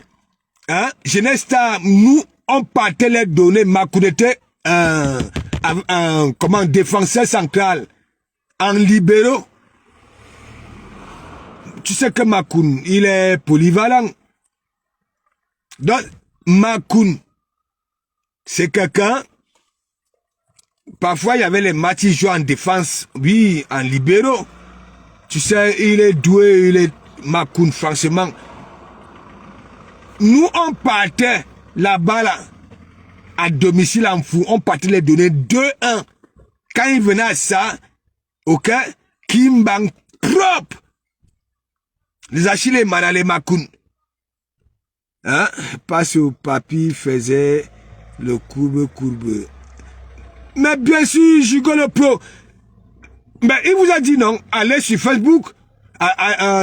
S1: hein, Jeunesse Star, nous, on partait les donner. Makoun était comment, défenseur central. En libéraux. Tu sais que Makoun, il est polyvalent. Donc, Makoun, c'est quelqu'un. Parfois, il y avait les matchs, il jouait en défense, oui, en libéraux. Tu sais, il est doué, il est Makoun, franchement. Nous, on partait là-bas, là, à domicile en fou, on partait les donner 2-1. Quand il venait à ça, ok, Kimbang propre. Les Achille et Mana, les Makoun. Hein? Passe au papy, faisait le courbe. Mais bien sûr, Jugo le pro. Mais il vous a dit non, allez sur Facebook,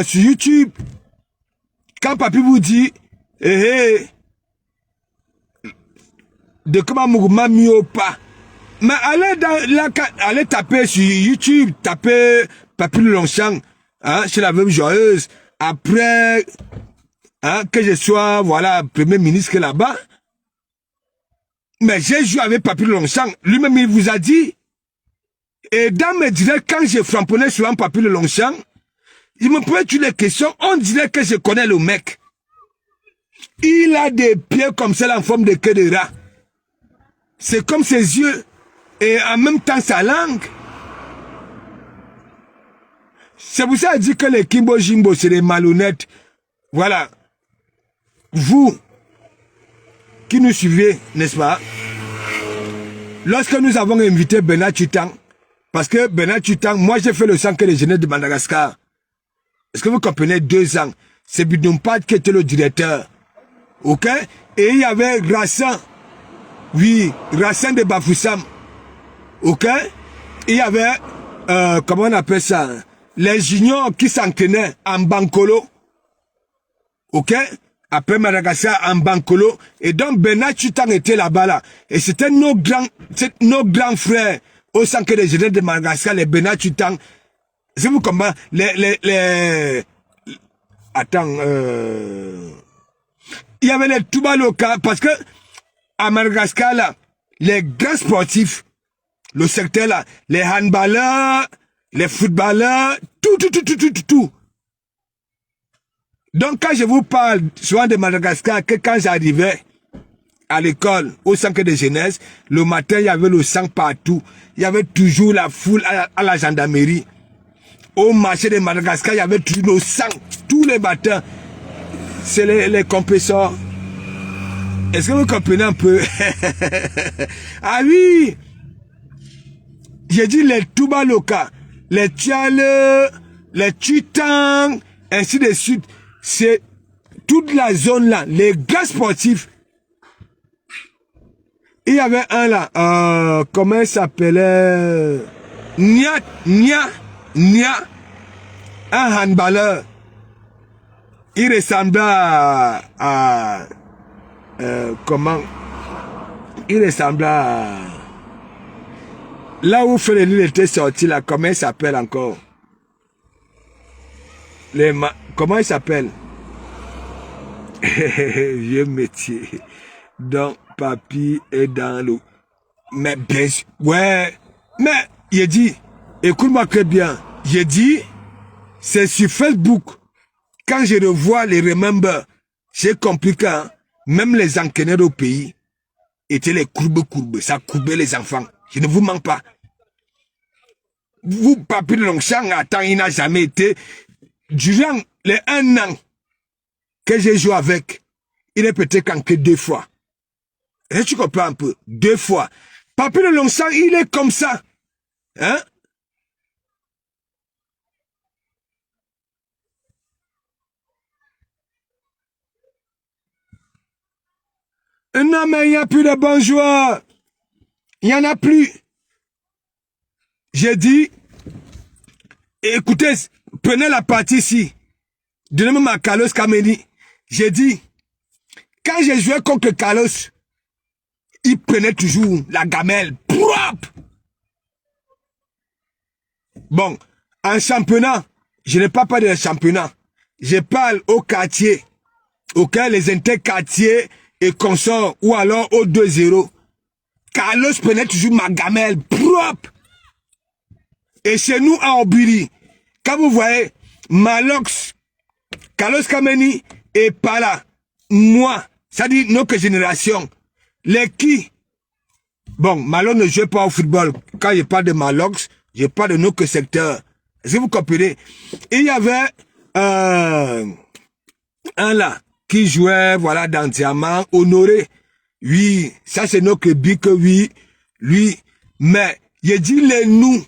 S1: sur YouTube. Quand papy vous dit, de comment mouvement mieux pas. Mais allez taper sur YouTube, taper papy Longchamp, hein, chez la veuve joyeuse. Après, hein, que je sois, voilà, premier ministre là-bas. Mais j'ai joué avec papy Longchamp. Lui-même, il vous a dit. Et dans mes directs, quand je frapponnais sur un papy Longchamp, il me posait toutes les questions. On dirait que je connais le mec. Il a des pieds comme ça en forme de queue de rat. C'est comme ses yeux. Et en même temps sa langue. C'est pour ça qu'il dit que les Kimbo Jimbo, c'est des malhonnêtes. Voilà. Vous, qui nous suivez, n'est-ce pas? Lorsque nous avons invité Bernard Tutan, parce que Bernard Tutan, moi j'ai fait le sang que les jeunes de Madagascar. Est-ce que vous comprenez 2 ans? C'est Bidompad qui était le directeur. Ok? Et il y avait Rassan. Oui, Rassan de Bafoussam. Ok? Il y avait, comment on appelle ça? Les juniors qui s'entraînaient en Bankolo. Ok? Après Madagascar, en Bankolo. Et donc Bernard Tutan était là-bas là. Et c'était nos grands frères au centre des jeunes de Madagascar, les Bernard Tutan. C'est vous comment? Attends, il y avait les Toubaloka, parce que à Madagascar là, les grands sportifs, le secteur là, les handballeurs, les footballeurs, tout. Donc quand je vous parle souvent de Madagascar, que quand j'arrivais à l'école, au centre de jeunesse, le matin il y avait le sang partout, il y avait toujours la foule à la gendarmerie. Au marché de Madagascar, il y avait toujours le sang, tous les matins. C'est les compresseurs. Est-ce que vous comprenez un peu? Ah oui! J'ai dit les Toubaloka, les Tchale, les Tutang, ainsi de suite. C'est toute la zone là, les gars sportifs. Il y avait un là, comment il s'appelait? Nia. un handballeur. Il ressemblait comment? Il ressemblait à... Là où Félix était sorti, là, comment il s'appelle encore? Comment il s'appelle? Vieux métier. Donc, papy est dans l'eau. Mais bien sûr, ouais. Mais, il dit, écoute-moi très bien. J'ai dit, c'est sur Facebook. Quand je revois les remember, c'est compliqué, hein? Même les enquêteurs au pays étaient les courbes. Ça courbait les enfants. Je ne vous mens pas. Vous, papy de Longchamp, attends, il n'a jamais été. Durant les 1 an que j'ai joué avec, il est peut-être qu'en que 2 fois. Et tu comprends un peu? 2 fois. Papy de Longchamp, il est comme ça. Hein? Non, mais il n'y a plus de bons joueurs. Il n'y en a plus. J'ai dit, écoutez, prenez la partie ici. Donnez-moi ma Carlos Kameni. J'ai dit, quand j'ai joué contre Carlos, il prenait toujours la gamelle propre. Bon, en championnat, je n'ai pas parlé de championnat. Je parle au quartier, auquel les interquartiers et consorts, ou alors au 2-0. Carlos prenait toujours ma gamelle propre. Et chez nous, à Obiri, quand vous voyez Malox, Carlos Kameni et Pala, moi, ça dit notre génération, les qui, bon, Malo ne joue pas au football. Quand je parle de Malox, je parle de notre secteur. Est-ce que vous comprenez? Il y avait un là qui jouait, voilà, dans Diamant, Honoré. Oui, ça c'est notre bic, oui, lui. Mais, je dis les nous,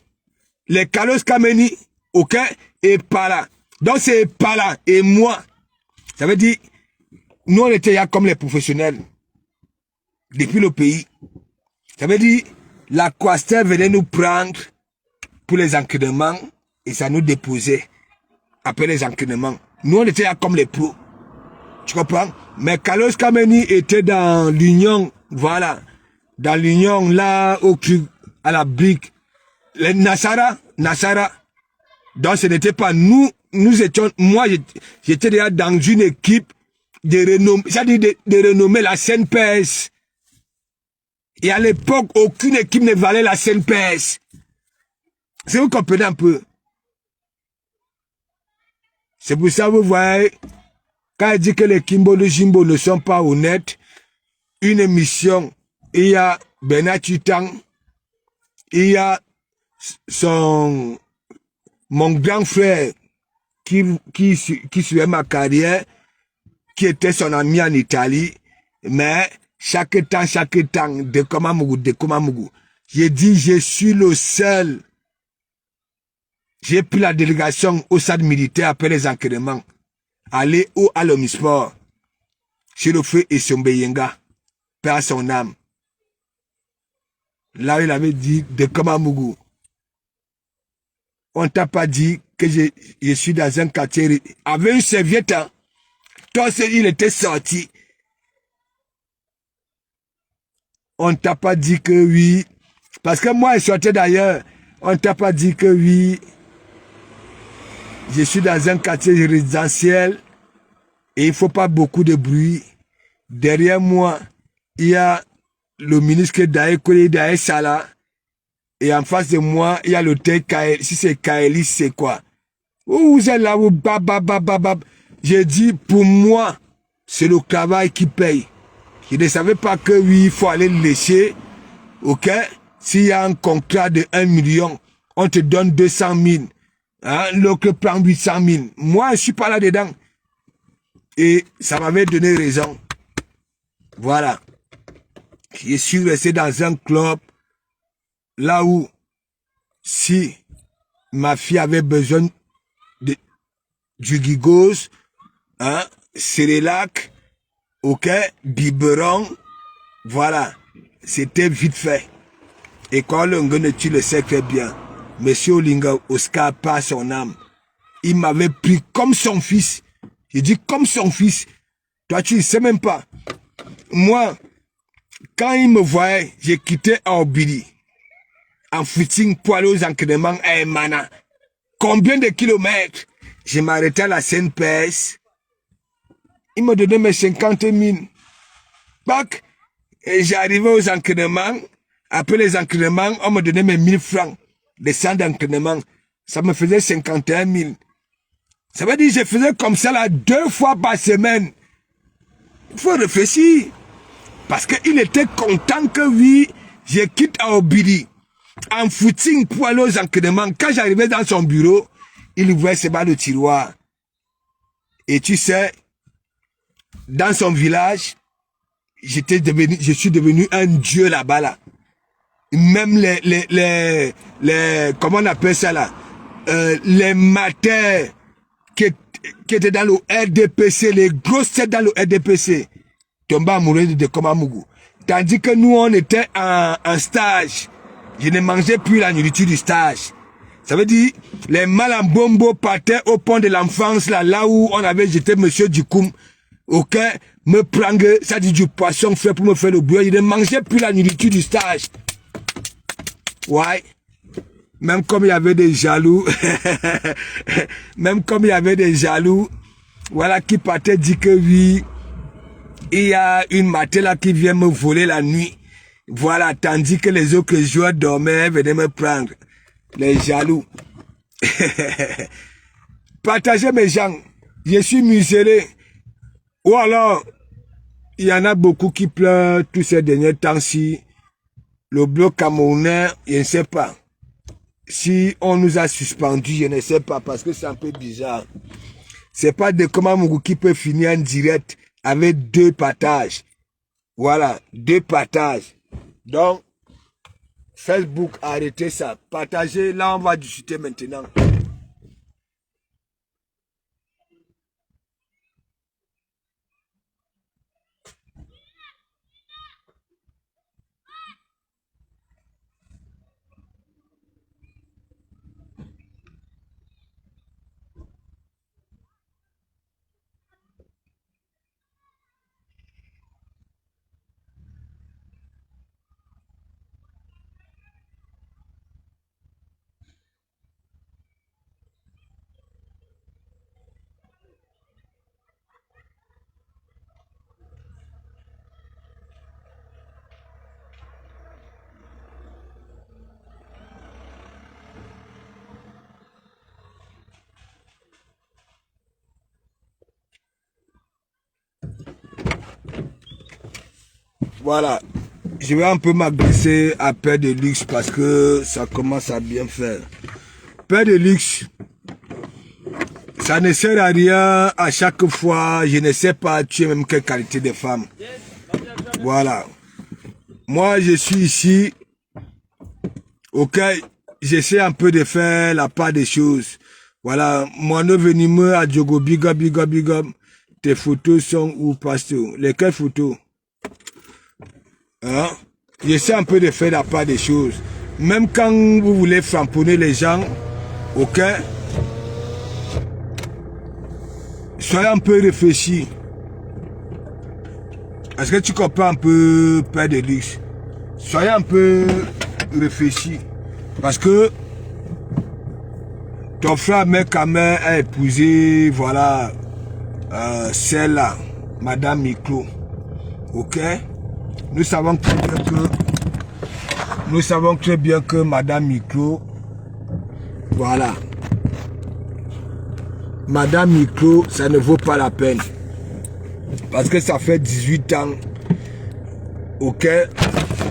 S1: les Carlos Kameni, ok, et Pala. Donc c'est Pala et moi. Ça veut dire, nous on était là comme les professionnels. Depuis le pays. Ça veut dire, la Coaster venait nous prendre pour les entraînements et ça nous déposait après les entraînements. Nous on était là comme les pros. Tu comprends? Mais Carlos Kameni était dans l'union, voilà. Dans l'union là, à la brique. Les Nassara. Donc ce n'était pas nous étions, moi j'étais déjà dans une équipe de renommée, c'est-à-dire de renommer la CNPS. Et à l'époque, aucune équipe ne valait la CNPS. Si vous comprenez un peu. C'est pour ça que vous voyez, quand il dit que les Kimbo de Jimbo ne sont pas honnêtes, une émission, il y a Bernard Tutang, il y a mon grand frère qui suivait ma carrière, qui était son ami en Italie, mais chaque temps, de Komamougou. J'ai dit, je suis le seul. J'ai pris la délégation au stade militaire après les entraînements. Aller au Alomisport. Chez le feu Essombeyenga. Père à son âme. Là, il avait dit, de Komamougou. On t'a pas dit que je suis dans un quartier. Avec une serviette, hein. Toi, il était sorti. On t'a pas dit que oui. Parce que moi, je sortais d'ailleurs. On t'a pas dit que oui. Je suis dans un quartier résidentiel. Et il ne faut pas beaucoup de bruit. Derrière moi, il y a le ministre Dae Sala. Et en face de moi, il y a l'hôtel Kaeli. Si c'est Kaeli, c'est quoi? Vous êtes là, vous bab. J'ai dit, pour moi, c'est le travail qui paye. Je ne savais pas que oui, il faut aller le laisser. Ok? S'il y a un contrat de 1 million, on te donne 200 000. Hein? L'autre prend 800 000. Moi, je ne suis pas là-dedans. Et ça m'avait donné raison. Voilà. Je suis resté dans un club là où, si ma fille avait besoin du gigos, hein, Cérélac, ok, biberon, voilà, c'était vite fait. Et quand le tu le sais très bien, Monsieur Olinga, Oscar, pas son âme. Il m'avait pris comme son fils. J'ai dit comme son fils. Toi, tu ne sais même pas. Moi, quand il me voyait, j'ai quitté Obili. En footing pour aller aux entraînements à Emana. Combien de kilomètres? Je m'arrêtais à la Seine-Pès. Il me donnait mes 50 000. Bac. Et j'arrivais aux entraînements. Après les entraînements, on me donnait mes 1000 francs. Des centres d'entraînement. Ça me faisait 51 000. Ça veut dire que je faisais comme ça là 2 fois par semaine. Il faut réfléchir. Parce qu'il était content que oui, je quitte à Obili. En footing pour aller aux entraînements. Quand j'arrivais dans son bureau, il ouvrait ses barres de tiroir. Et tu sais, dans son village, je suis devenu un dieu là-bas là. Même les comment on appelle ça là, les matins qui étaient dans le RDPC, les grosses têtes dans le RDPC, tombaient amoureux de Komamougou. Tandis que nous, on était en stage. Je ne mangeais plus la nourriture du stage. Ça veut dire, les malambombo partaient au pont de l'enfance, là où on avait jeté Monsieur Dukoum, ok, me prendre, ça dit du poisson fait pour me faire le boulot. Je ne mangeais plus la nourriture du stage. Ouais. Même comme il y avait des jaloux, même comme il y avait des jaloux, voilà, qui partaient dire que oui, il y a une matin là qui vient me voler la nuit. Voilà, tandis que les autres joueurs dormaient, venaient me prendre. Les jaloux. Partagez mes gens. Je suis muselé. Ou alors, il y en a beaucoup qui pleurent tous ces derniers temps-ci. Le bloc camerounais, je ne sais pas. Si on nous a suspendus, je ne sais pas, parce que c'est un peu bizarre. C'est pas de Komamougou qui peut finir en direct avec 2 partages. Voilà, 2 partages. Donc, Facebook, arrêtez ça. Partagez, là on va discuter maintenant. Voilà, je vais un peu m'agresser à Père de Luxe parce que ça commence à bien faire. Père de Luxe, ça ne sert à rien à chaque fois, je ne sais pas tu es même quelle qualité de femme. Voilà. Moi, je suis ici, ok, j'essaie un peu de faire la part des choses. Voilà, moi, ne venez me à Diogo, big up. Tes photos sont où, pasteur? Lesquelles photos? Hein? J'essaie un peu de faire la part des choses. Même quand vous voulez framponner les gens, ok? Soyez un peu réfléchi. Est-ce que tu comprends un peu, Père de Luxe? Soyez un peu réfléchi. Parce que ton frère Mekame a épousé, voilà, celle-là, Madame Micro. Ok? Nous savons très bien que Madame Micro, voilà. Madame Micro, ça ne vaut pas la peine. Parce que ça fait 18 ans, ok,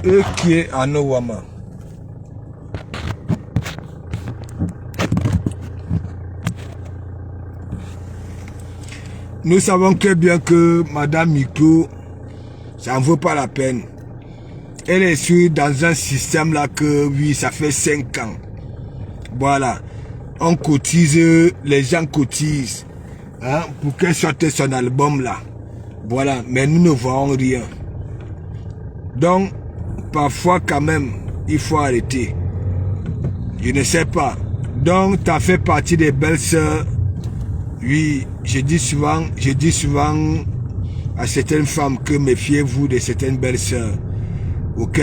S1: eux qui est en Owama. Nous savons très bien que Madame Micro, ça ne vaut pas la peine. Elle est sûre dans un système là que, oui, ça fait 5 ans. Voilà. On cotise, les gens cotisent, hein, pour qu'elle sorte son album là. Voilà. Mais nous ne voyons rien. Donc, parfois quand même, il faut arrêter. Je ne sais pas. Donc, tu as fait partie des belles sœurs Oui, je dis souvent à certaines femmes que méfiez-vous de certaines belles-sœurs. Ok?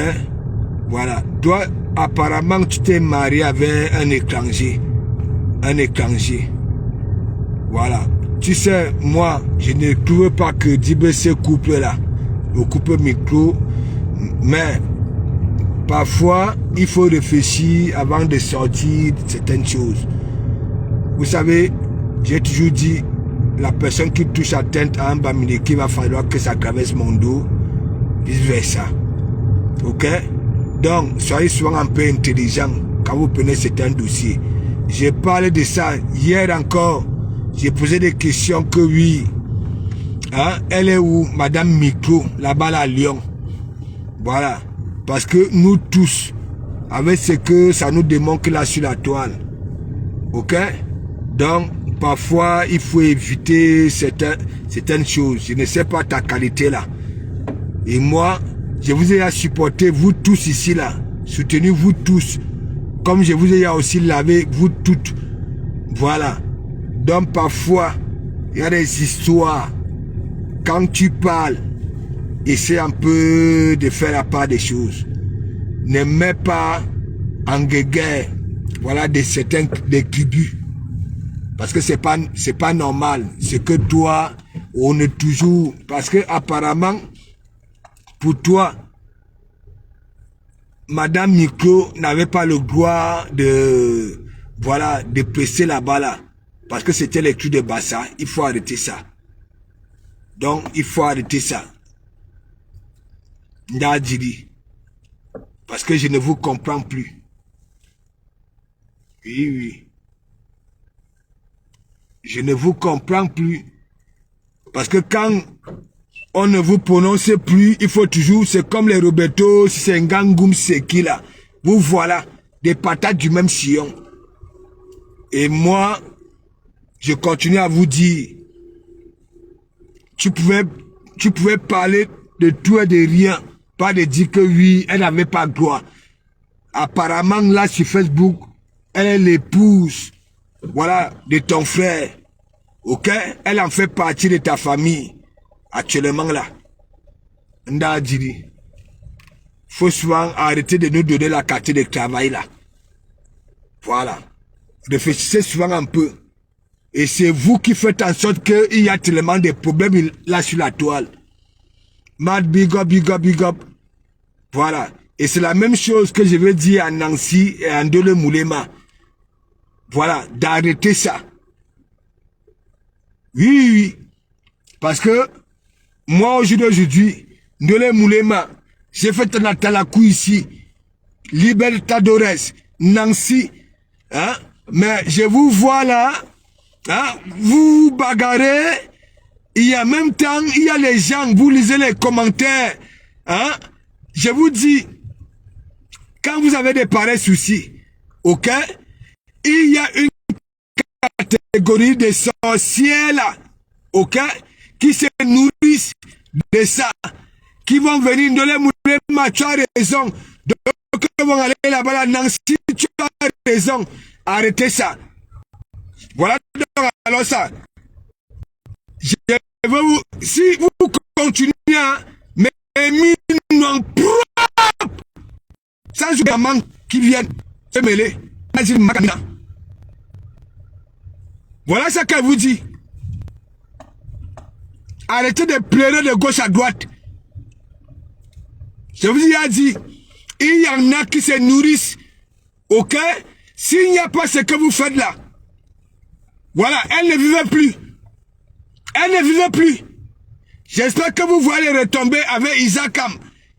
S1: Voilà. Toi, apparemment, tu t'es marié avec un étranger. Un étranger. Voilà. Tu sais, moi, je ne trouve pas que dire ce couple-là, le couple micro, mais parfois, il faut réfléchir avant de sortir de certaines choses. Vous savez, j'ai toujours dit, la personne qui touche à tête à un bamine, qu'il va falloir que ça traverse mon dos, vice versa. Ok? Donc, soyez souvent un peu intelligent quand vous prenez certains dossiers. J'ai parlé de ça hier encore. J'ai posé des questions que oui. Hein? Elle est où? Madame Micro, là-bas à Lyon. Voilà. Parce que nous tous, avec ce que ça nous démontre là sur la toile. Ok? Donc, parfois, il faut éviter certaines choses. Je ne sais pas ta qualité là. Et moi, je vous ai supporté, vous tous ici là. Soutenu vous tous. Comme je vous ai aussi lavé, vous toutes. Voilà. Donc, parfois, il y a des histoires. Quand tu parles, essaie un peu de faire la part des choses. Ne mets pas en guerre, voilà, de certains des tribus. Parce que c'est pas normal. C'est que toi, on est toujours... Parce que apparemment, pour toi, Madame Micro n'avait pas le droit de... Voilà, de presser là-bas là. Parce que c'était les trucs de Bassa. Il faut arrêter ça. Donc, il faut arrêter ça. Ndadjiri. Parce que je ne vous comprends plus. Oui, oui. Je ne vous comprends plus. Parce que quand on ne vous prononce plus, il faut toujours, c'est comme les Roberto, si c'est un gangoum, c'est qui là. Vous voilà, des patates du même sillon. Et moi, je continue à vous dire, tu pouvais parler de tout et de rien, pas de dire que oui, elle n'avait pas droit. Apparemment, là, sur Facebook, elle est l'épouse, voilà, de ton frère. Ok? Elle en fait partie de ta famille. Actuellement, là. Ndadjiri. Faut souvent arrêter de nous donner la carte de travail, là. Voilà. Réfléchissez souvent un peu. Et c'est vous qui faites en sorte qu'il y a tellement de problèmes là sur la toile. Mad, big up, big up, big up. Voilà. Et c'est la même chose que je veux dire à Nancy et à Ndole Moulema. Voilà. D'arrêter ça. Oui, oui. Parce que, moi, aujourd'hui, Ndole Moulema, j'ai fait un atalakou ici. Libertadores, Nancy. Hein? Mais je vous vois là. Hein? Vous bagarrez. Il y a même temps, il y a les gens, vous lisez les commentaires. Hein? Je vous dis, quand vous avez des pareils soucis, ok? Il y a une catégorie de sorciers là, ok? Qui se nourrissent de ça, qui vont venir de les mourir, tu as raison. Donc, ils vont aller là-bas, là, Nancy, tu as raison. Arrêtez ça. Voilà, donc, alors ça. Je veux vous, si vous continuez, hein, mais non propre, sans maman qui viennent se mêler, voilà ce qu'elle vous dit. Arrêtez de pleurer de gauche à droite. Je vous ai dit, il y en a qui se nourrissent, ok? S'il n'y a pas ce que vous faites là, voilà, elle ne vivait plus. Elle ne vivait plus. J'espère que vous voyez retomber avec Isakam,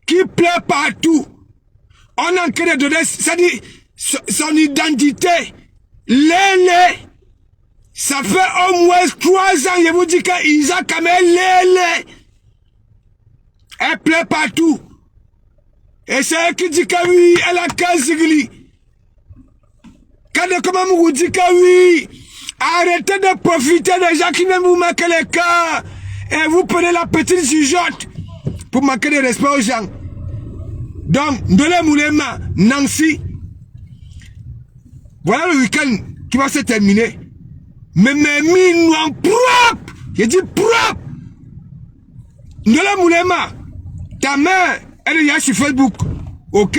S1: qui pleure partout. On a en train de donner, ça dit, son identité. Lélé. Ça fait au moins 3 ans, je vous dis que Isakam est lélé. Elle pleure partout. Et c'est elle qui dit que oui, elle a 15 sigli. Quand comment vous dit que oui, arrêtez de profiter des gens qui viennent vous marquer les cœurs. Et vous prenez la petite jugeote pour manquer de respect aux gens. Donc, Ndole Moulema, Nancy, voilà le week-end qui va se terminer. Mais mes mines propres. J'ai dit propre. Ndola Moulema, ta mère, elle est là sur Facebook. Ok?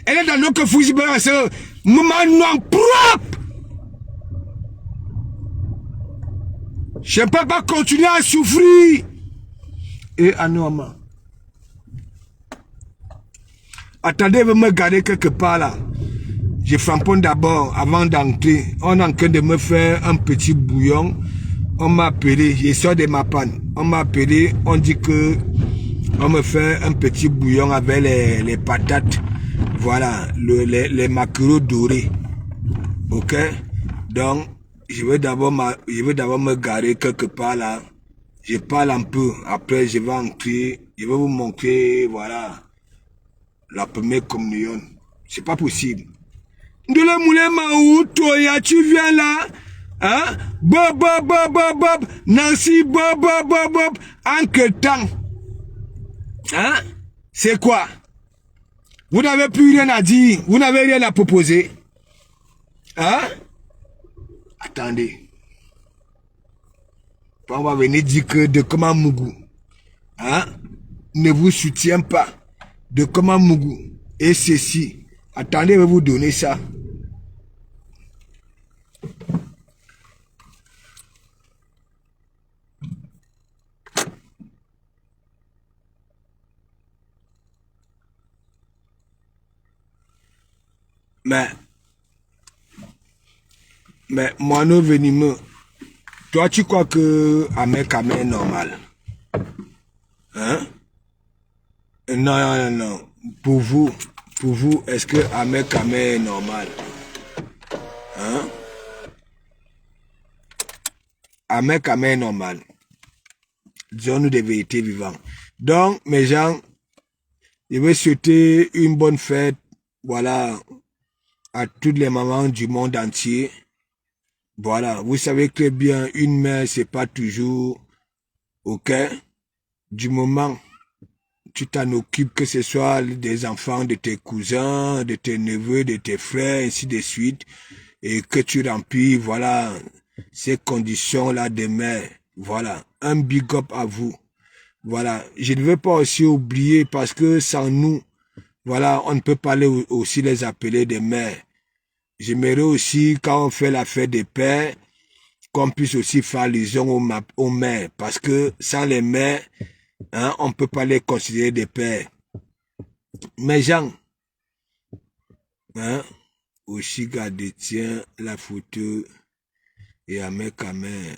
S1: Elle est dans notre fusil. Maman noir propre. Je ne peux pas continuer à souffrir. Et Anouama. Attendez, vous me garder quelque part là. Je framponne d'abord avant d'entrer. On est en train de me faire un petit bouillon. On m'a appelé, je sors de ma panne. On m'a appelé, on dit que on me fait un petit bouillon avec les patates. Voilà, les maquereaux dorés. Ok? Donc, je vais d'abord me garer quelque part là. Je parle un peu. Après, je vais entrer. Je vais vous montrer, voilà, la première communion. C'est pas possible. Ndola Moulema ou Toya, tu viens là? Hein? Bob, bob, bob, bob, bob. Nancy, bob, bob, bob, bob. En quel temps? Hein? C'est quoi? Vous n'avez plus rien à dire. Vous n'avez rien à proposer. Hein? Attendez. On va venir dire que de comment Mougou, hein, ne vous soutient pas. De comment Mougou et ceci. Attendez, je vais vous donner ça. Mais moi, nous venimeux. Toi, tu crois que Ahmed Kamel est normal? Hein? Non, non, non. Pour vous, est-ce que Ahmed Kamel est normal? Hein? Ahmed Kamel est normal. Disons-nous des vérités vivantes. Donc, mes gens, je vais souhaiter une bonne fête, voilà, à toutes les mamans du monde entier. Voilà, vous savez très bien, une mère, c'est pas toujours, ok? Du moment tu t'en occupes, que ce soit des enfants de tes cousins, de tes neveux, de tes frères, ainsi de suite, et que tu remplis, voilà, ces conditions-là de mère. Voilà, un big up à vous. Voilà, je ne veux pas aussi oublier, parce que sans nous, voilà, on ne peut pas aussi les appeler des mères. J'aimerais aussi, quand on fait la fête des pères, qu'on puisse aussi faire allusion aux mères. Parce que sans les mères, hein, on ne peut pas les considérer des pères. Mais Jean, hein, Oshiga détient la photo et Ahmed Kamel.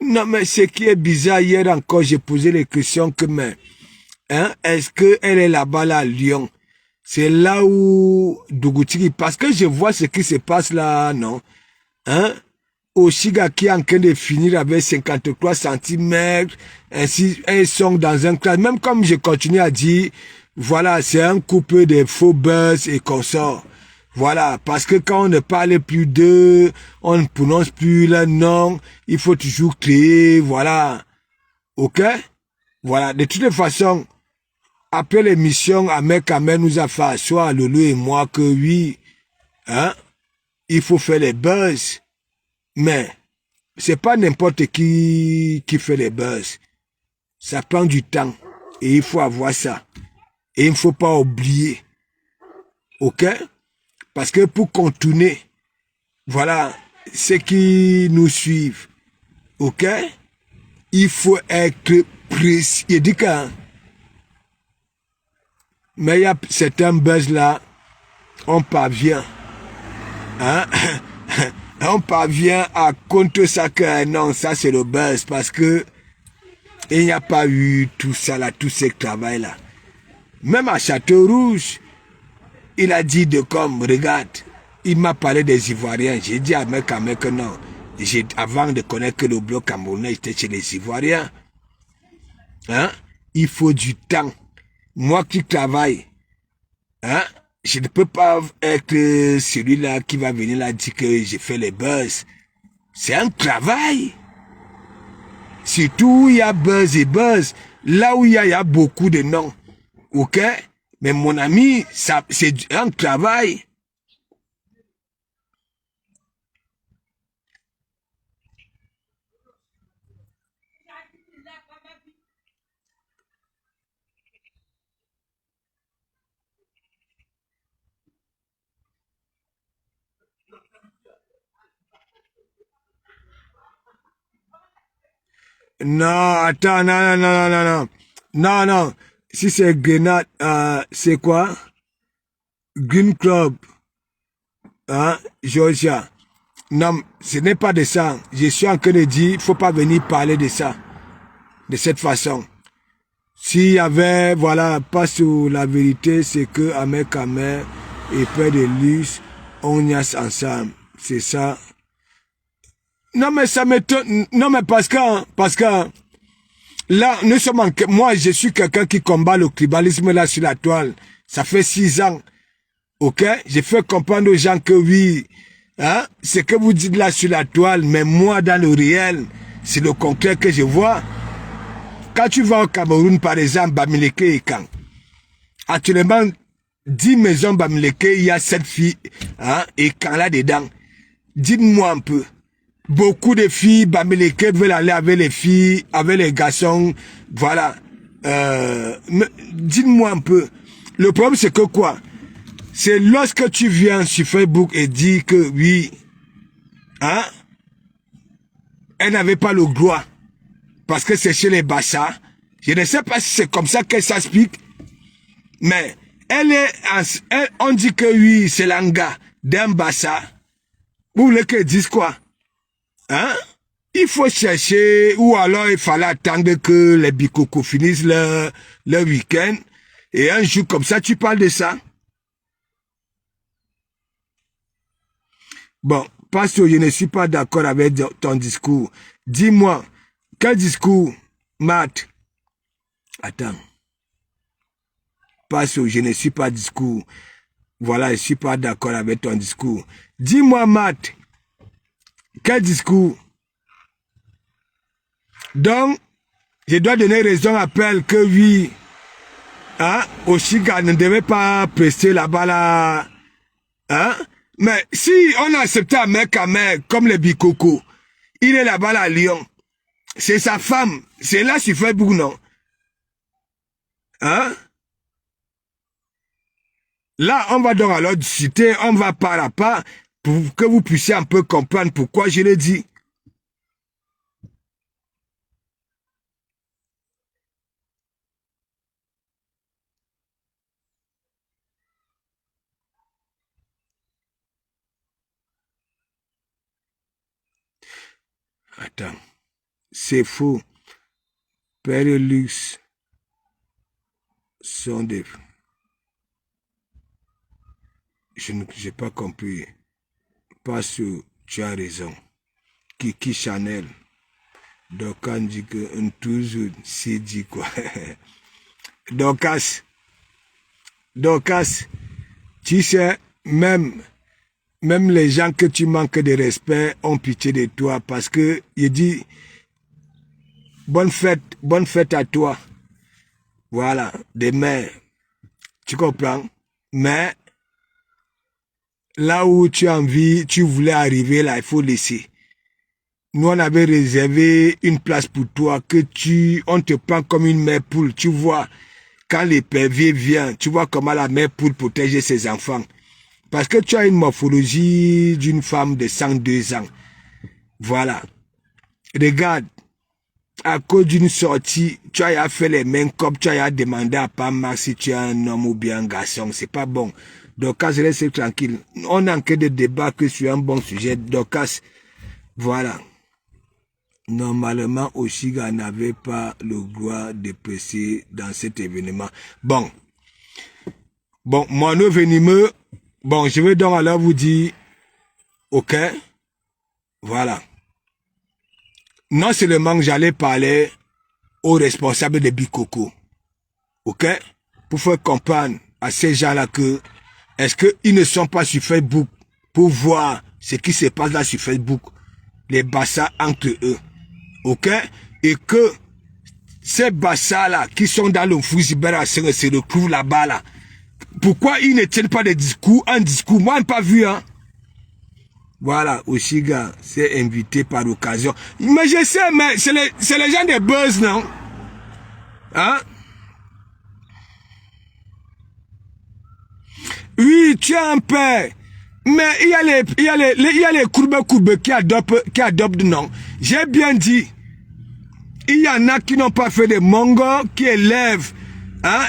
S1: Non, mais ce qui est bizarre, hier encore, j'ai posé les questions que, mais, hein, est-ce qu'elle est là-bas, là, à Lyon? C'est là où Dougouti, parce que je vois ce qui se passe là, non? Hein? Oshiga qui est en train de finir avec 53 cm, ainsi, elles sont dans un classe. Même comme je continue à dire, voilà, c'est un couple de faux buzz et consorts. Voilà, parce que quand on ne parle plus d'eux, on ne prononce plus leur nom, il faut toujours créer, voilà. Ok? Voilà, de toutes les façons, après l'émission, Ahmed Kamel nous a fait asseoir, Lolo et moi, que oui, hein, il faut faire les buzz. Mais, c'est pas n'importe qui fait les buzz. Ça prend du temps. Et il faut avoir ça. Et il ne faut pas oublier. Ok? Parce que pour contourner, voilà, ceux qui nous suivent, ok? Il faut être précis. Il dit que, mais il y a certains buzz là, on parvient. Hein? On parvient à compter ça que non, ça c'est le buzz parce que il n'y a pas eu tout ça là, tout ce travail là. Même à Château-Rouge, il a dit de comme, regarde, il m'a parlé des Ivoiriens. J'ai dit à Ahmed Kamel que non. Avant de connaître que le bloc camerounais était chez les Ivoiriens, hein, il faut du temps. Moi qui travaille, hein, je ne peux pas être celui-là qui va venir là dire que j'ai fait les buzz. C'est un travail. Surtout, il y a buzz et buzz. Là où il y a beaucoup de noms. Ok? Mais mon ami, ça, c'est un travail. Non, attends, non, non, non, non, non. Non, non. Si c'est Grenade, c'est quoi? Green Club, hein, Georgia. Non, ce n'est pas de ça. Je suis en train de dire, il faut pas venir parler de ça. De cette façon. S'il y avait, voilà, pas sur la vérité, c'est que Ahmed Kamer et Père de Luce, on y a ensemble. C'est ça. Non, mais ça m'étonne. Non, mais parce que, là, nous sommes moi, je suis quelqu'un qui combat le tribalisme là sur la toile. Ça fait 6 ans. Ok? J'ai fait comprendre aux gens que oui, hein, ce que vous dites là sur la toile, mais moi, dans le réel, c'est le concret que je vois. Quand tu vas au Cameroun, par exemple, Bamileke et Kang, actuellement, 10 maisons Bamileke, il y a 7 filles, hein, et Kang là-dedans. Dites-moi un peu. Beaucoup de filles, Bamileke veulent aller avec les filles, avec les garçons, voilà. Dites-moi un peu. Le problème, c'est que quoi? C'est lorsque tu viens sur Facebook et dis que oui, hein, elle n'avait pas le droit. Parce que c'est chez les Bassa. Je ne sais pas si c'est comme ça qu'elle s'explique. Mais on dit que oui, c'est l'anga d'un Bassa. Vous voulez qu'elle dise quoi? Hein? Il faut chercher, ou alors il fallait attendre que les Bikoko finissent leur week-end. Et un jour comme ça, tu parles de ça. Bon, parce que je ne suis pas d'accord avec ton discours. Dis-moi, quel discours, Matt? Attends. Parce que je ne suis pas discours. Voilà, je ne suis pas d'accord avec ton discours. Dis-moi, Matt, quel discours? Donc, je dois donner raison à Pelle que oui, hein, Oshiga ne devait pas prester là-bas là. Hein? Mais si on a accepté un mec à mec comme les Bikoko, il est là-bas à Lyon. C'est sa femme. C'est là sur Facebook, non? Hein? Là, on va donc alors discuter, on va pas à pas pour que vous puissiez un peu comprendre pourquoi je l'ai dit. Attends. C'est faux. Père et Luxe sont des... Je n'ai pas compris. Parce que tu as raison. Kiki Chanel. Donc on dit que toujours c'est dit quoi. Docas, tu sais, même les gens que tu manques de respect ont pitié de toi parce que il dit bonne fête à toi. Voilà, demain, tu comprends? Mais là où tu as envie, tu voulais arriver là, il faut laisser. Nous, on avait réservé une place pour toi que on te prend comme une mère poule. Tu vois, quand l'épervier vient, tu vois comment la mère poule protège ses enfants. Parce que tu as une morphologie d'une femme de 102 ans. Voilà. Regarde, à cause d'une sortie, tu as fait les mains comme tu as demandé à Pama si tu es un homme ou bien un garçon. C'est pas bon. Docas, reste tranquille. On a en quête de débat que sur un bon sujet. Docas, voilà. Normalement, Oshiga n'avait pas le droit de presser dans cet événement. Bon, mon venimeux, bon, je vais donc alors vous dire, ok, voilà. Non seulement que j'allais parler aux responsables de Bikoko, ok, pour faire comprendre à ces gens-là que, est-ce qu'ils ne sont pas sur Facebook pour voir ce qui se passe là sur Facebook, les bassas entre eux. Ok? Et que ces bassas-là qui sont dans le Fouzibera se retrouvent là-bas, là. Pourquoi ils ne tiennent pas de discours, un discours? Moi, je n'ai pas vu, hein. Voilà, Oshiga s'est invité par occasion. Mais je sais, mais c'est les gens des buzz, non? Hein? Oui, tu as un père. Mais il y a les courbes qui adoptent, non. J'ai bien dit. Il y en a qui n'ont pas fait de Mongo, qui élèvent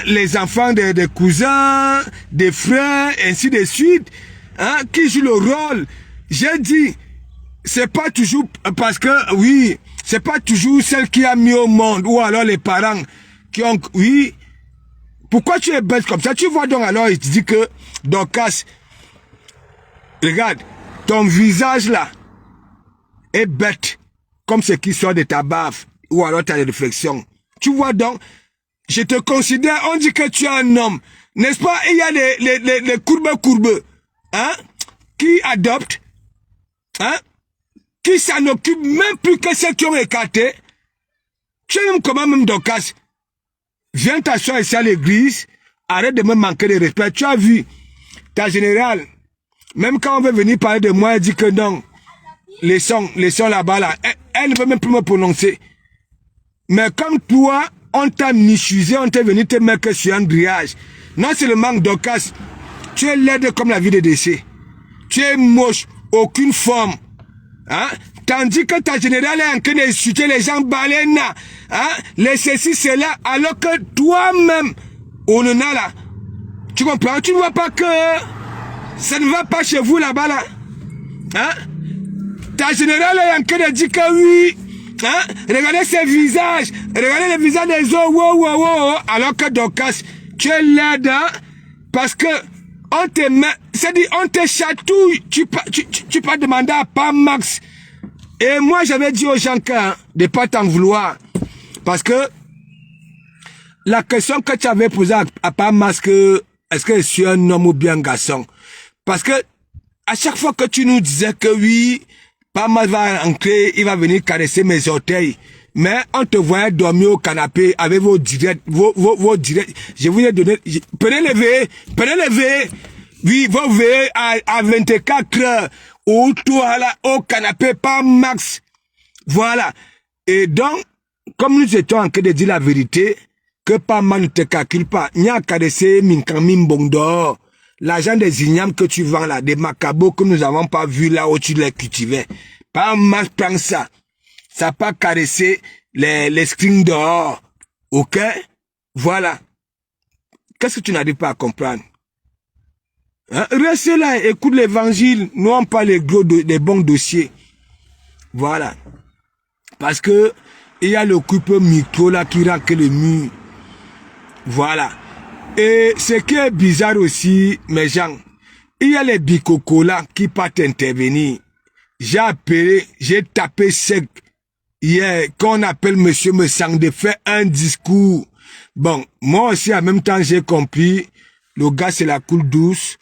S1: les enfants des cousins, des frères, ainsi de suite, qui jouent le rôle. J'ai dit, c'est pas toujours, parce que, oui, c'est pas toujours celle qui a mis au monde, ou alors les parents qui ont, oui. Pourquoi tu es bête comme ça? Tu vois donc alors, il te dit que, Dorcas, regarde, ton visage là est bête, comme ce qui sort de ta baffe, ou alors ta réflexion. Tu vois donc, je te considère, on dit que tu es un homme, n'est-ce pas? Il y a les courbeux, qui adoptent, qui s'en occupent même plus que ceux qui ont écarté. Tu es même comment même Dorcas? Viens t'asseoir ici à l'église, arrête de me manquer de respect. Tu as vu, ta générale, même quand on veut venir parler de moi, elle dit que non, les sons là-bas, là, elle ne veut même plus me prononcer. Mais comme toi, on t'a michusé, on t'est venu te mettre sur un grillage. Non seulement Dorcas, tu es laide comme la vie de décès. Tu es moche, aucune forme. Tandis que ta générale est en train d'insulter les gens baleines, les ceci, cela, alors que toi-même, on en a là. Tu comprends? Tu ne vois pas que ça ne va pas chez vous là-bas là. Ta générale est en train de dire que oui. Regardez ses visages, regardez les visages des autres, wow. Alors que Dorcas, tu es laide, parce que on te met, c'est-à-dire on te chatouille, tu peux demander à Pam Max. Et moi j'avais dit aux gens que de ne pas t'en vouloir, parce que la question que tu avais posée à Pam Max, est-ce que je suis un homme ou bien un garçon? Parce que à chaque fois que tu nous disais que oui, Pam Max va entrer, il va venir caresser mes orteils. Mais on te voyait dormir au canapé avec vos directs, vos directs. Je vous ai donné, prenez les veillées. Oui, vos veillées à 24 heures. Ou toi là, au canapé, pas max. Voilà. Et donc, comme nous étions en train de dire la vérité, que pas mal ne te calcule pas. N'y a caressé minkamim bondor. L'argent des ignames que tu vends là, des macabos que nous n'avons pas vu là où tu les cultivais. Pas mal prends ça. Ça n'a pas caressé les strings dehors. Ok? Voilà. Qu'est-ce que tu n'arrives pas à comprendre? Reste là, écoute l'évangile. Nous, on parle des bons dossiers. Voilà. Parce que il y a le couple micro là qui raque le mur. Voilà. Et ce qui est bizarre aussi, mes gens, il y a les bicocos là qui partent intervenir. J'ai appelé, j'ai tapé sec. Hier, quand on appelle monsieur Messang de faire un discours. Bon, moi aussi, en même temps, j'ai compris. Le gars, c'est la coule douce.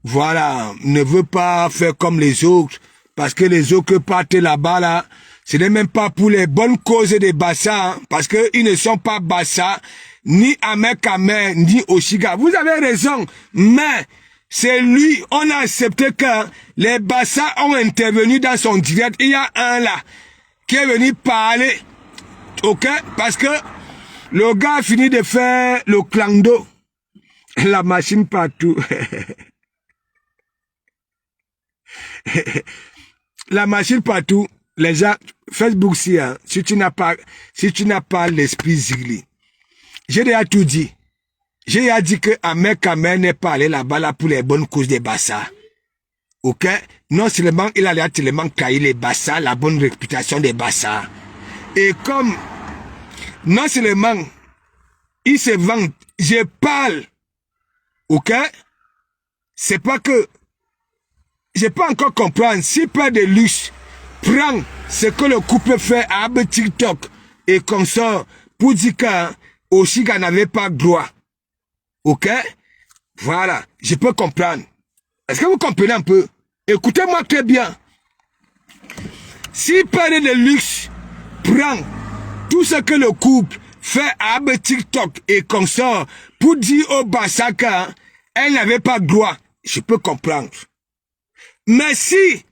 S1: Voilà, ne veut pas faire comme les autres. Parce que les autres partent là-bas, là, ce n'est même pas pour les bonnes causes des Bassa. Parce qu'ils ne sont pas Bassa, ni Amer, ni Oshiga. Vous avez raison, mais c'est lui, on a accepté que les Bassa ont intervenu dans son direct. Il y a un là qui est venu parler, ok, parce que le gars a fini de faire le clando, la machine partout. La machine partout, les gens, Facebook si, si tu n'as pas l'esprit zigli. J'ai déjà tout dit. J'ai déjà dit que Ahmed Kamer n'est pas allé là-bas là pour les bonnes causes des Bassa. Ok? Non seulement il a tellement trahi les Bassa, la bonne réputation des Bassa. Et comme, non seulement il se vante, je parle, ok? C'est pas que, je peux encore comprendre, si Père de Luxe prend ce que le couple fait à TikTok et consort pour dire qu'Oshiga n'avait pas droit. Ok? Voilà, je peux comprendre. Est-ce que vous comprenez un peu? Écoutez-moi très bien. Si Père de Luxe prend tout ce que le couple fait à TikTok et consort pour dire au Bassaka, elle n'avait pas droit, je peux comprendre. Mais si,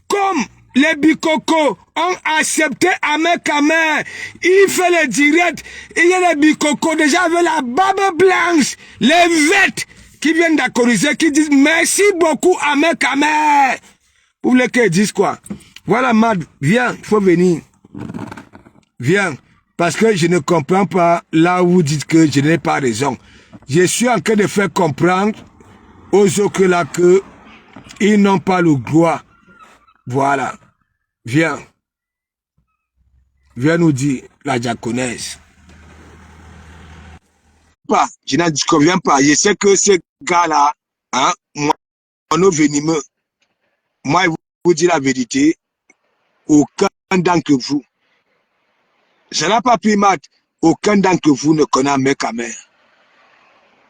S1: comme les bicocos ont accepté Ahmed Kamer, il fait le direct, il y a les bicocos déjà avec la barbe blanche, les vêtements qui viennent d'accordiser, qui disent merci beaucoup Ahmed Kamer. Vous voulez qu'ils disent quoi? Voilà Mad, viens, il faut venir. Viens, Parce que je ne comprends pas là où vous dites que je n'ai pas raison. Je suis en train de faire comprendre aux autres là que ils n'ont pas le droit. Voilà. Viens. Viens nous dire la diaconesse. Je n'en conviens pas. Je sais que ces gars-là, hein, mon venimeux, moi, je vous dis la vérité, aucun d'entre vous, ça n'a pas pris maths, aucun d'entre vous ne connaît Ahmed Kamer.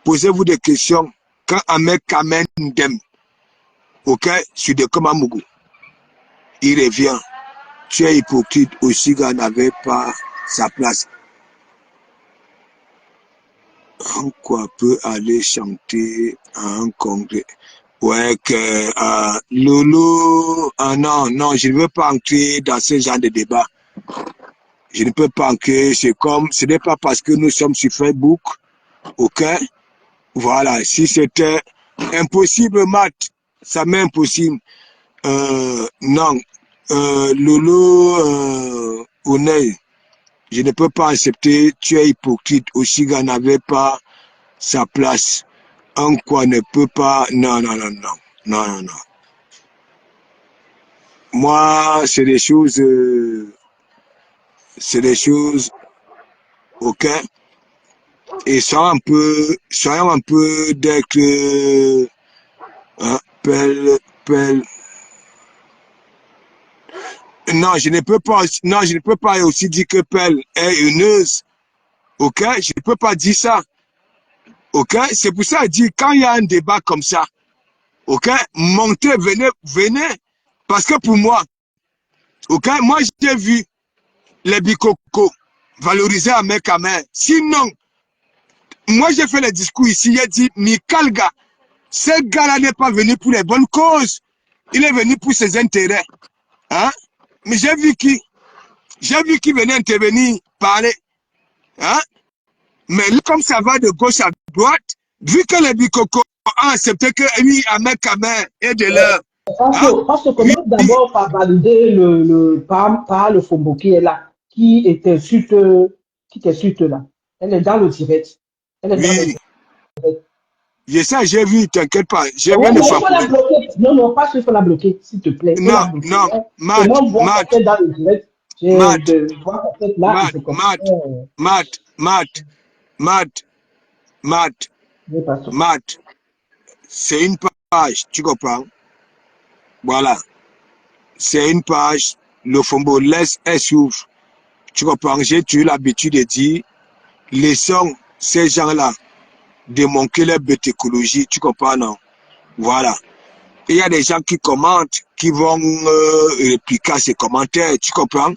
S1: Posez-vous des questions quand Ahmed Kamer Ndem, ok, sur des Komamougou, il revient. Tu es hypocrite aussi, gars n'avait pas sa place. Quoi peut aller chanter à un congrès? Ouais, que Lolo, non, non, je ne veux pas entrer dans ce genre de débat. Je ne peux pas entrer, c'est comme, ce n'est pas parce que nous sommes sur Facebook, ok? Voilà, si c'était impossible, Matt, ça m'est impossible. Non, Lolo, Oney, je ne peux pas accepter, tu es hypocrite, Oshiga n'avait pas sa place. Un quoi ne peut pas, non, non, non, non, non, non, non. Moi, c'est des choses, ok? Et soyons un peu d'être, hein, non, je ne peux pas aussi dire que Pelle est haineuse, ok? Je ne peux pas dire ça, ok? C'est pour ça que je dis, quand il y a un débat comme ça, ok? Montez, venez, parce que pour moi, ok? Moi, j'ai vu les bicocos valoriser à mec à main. Sinon, moi, j'ai fait le discours ici, j'ai dit, Mikalga, ce gars-là n'est pas venu pour les bonnes causes. Il est venu pour ses intérêts. Hein? Mais j'ai vu qui venait intervenir, parler. Hein? Mais comme ça va de gauche à droite, vu que les bicocos ont accepté que oui, Ahmed Kamer est de leur.
S2: Parce que comment d'abord par valider par le Fombo qui est là, qui était suite là. Elle est dans le direct. Elle est dans le
S1: Oui,
S2: direct.
S1: je sais, j'ai vu, t'inquiète pas. J'ai
S2: Ouais,
S1: bien de
S2: mais il faut
S1: frapper.
S2: la bloquer. Non, non, pas qu'il faut la bloquer, s'il te plaît. Il faut la
S1: Non,
S2: bloquer.
S1: non,
S2: C'est moi, voir qu'elle est dans le direct. Je vois qu'elle est là et je comprends.
S1: Matt, c'est une page, tu comprends? Voilà, c'est une page, le Fombo laisse, elle s'ouvre. Tu comprends? J'ai eu l'habitude de dire, laissons ces gens-là démontrer leur bête écologie, tu comprends, non? Voilà. Il y a des gens qui commentent, qui vont répliquer ces commentaires, tu comprends?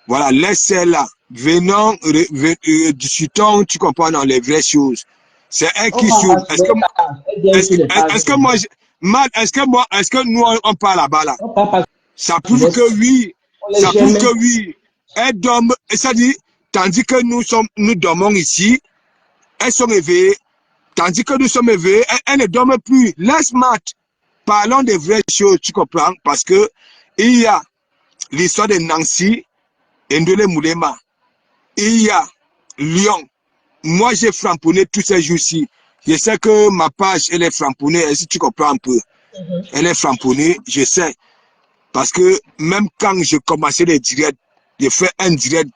S1: Voilà, laissez-la. Venons, discutons, tu comprends, dans les vraies choses. C'est elle
S2: On
S1: qui
S2: va
S1: s'ouvre.
S2: pas sur les pages. Elle vient sur les pages.
S1: Est-ce que nous, on parle là-bas, là?
S2: On va pas
S1: Ça
S2: sur
S1: prouve
S2: les
S1: que oui.
S2: on les
S1: Ça prouve
S2: jamais.
S1: que oui. Elle dorment, ça dit, tandis que nous dormons ici, elles sont éveillées. Tandis que nous sommes éveillés, elles ne dorment plus. Laisse Matt. Parlons des vraies choses, tu comprends? Parce que il y a l'histoire de Nancy et Ndele Moulema. Il y a Lyon. Moi, j'ai framponné tous ces jours-ci. Je sais que ma page, elle est framponnée. Si tu comprends un peu, elle est framponnée, je sais. Parce que même quand je commençais les directs, je fais un direct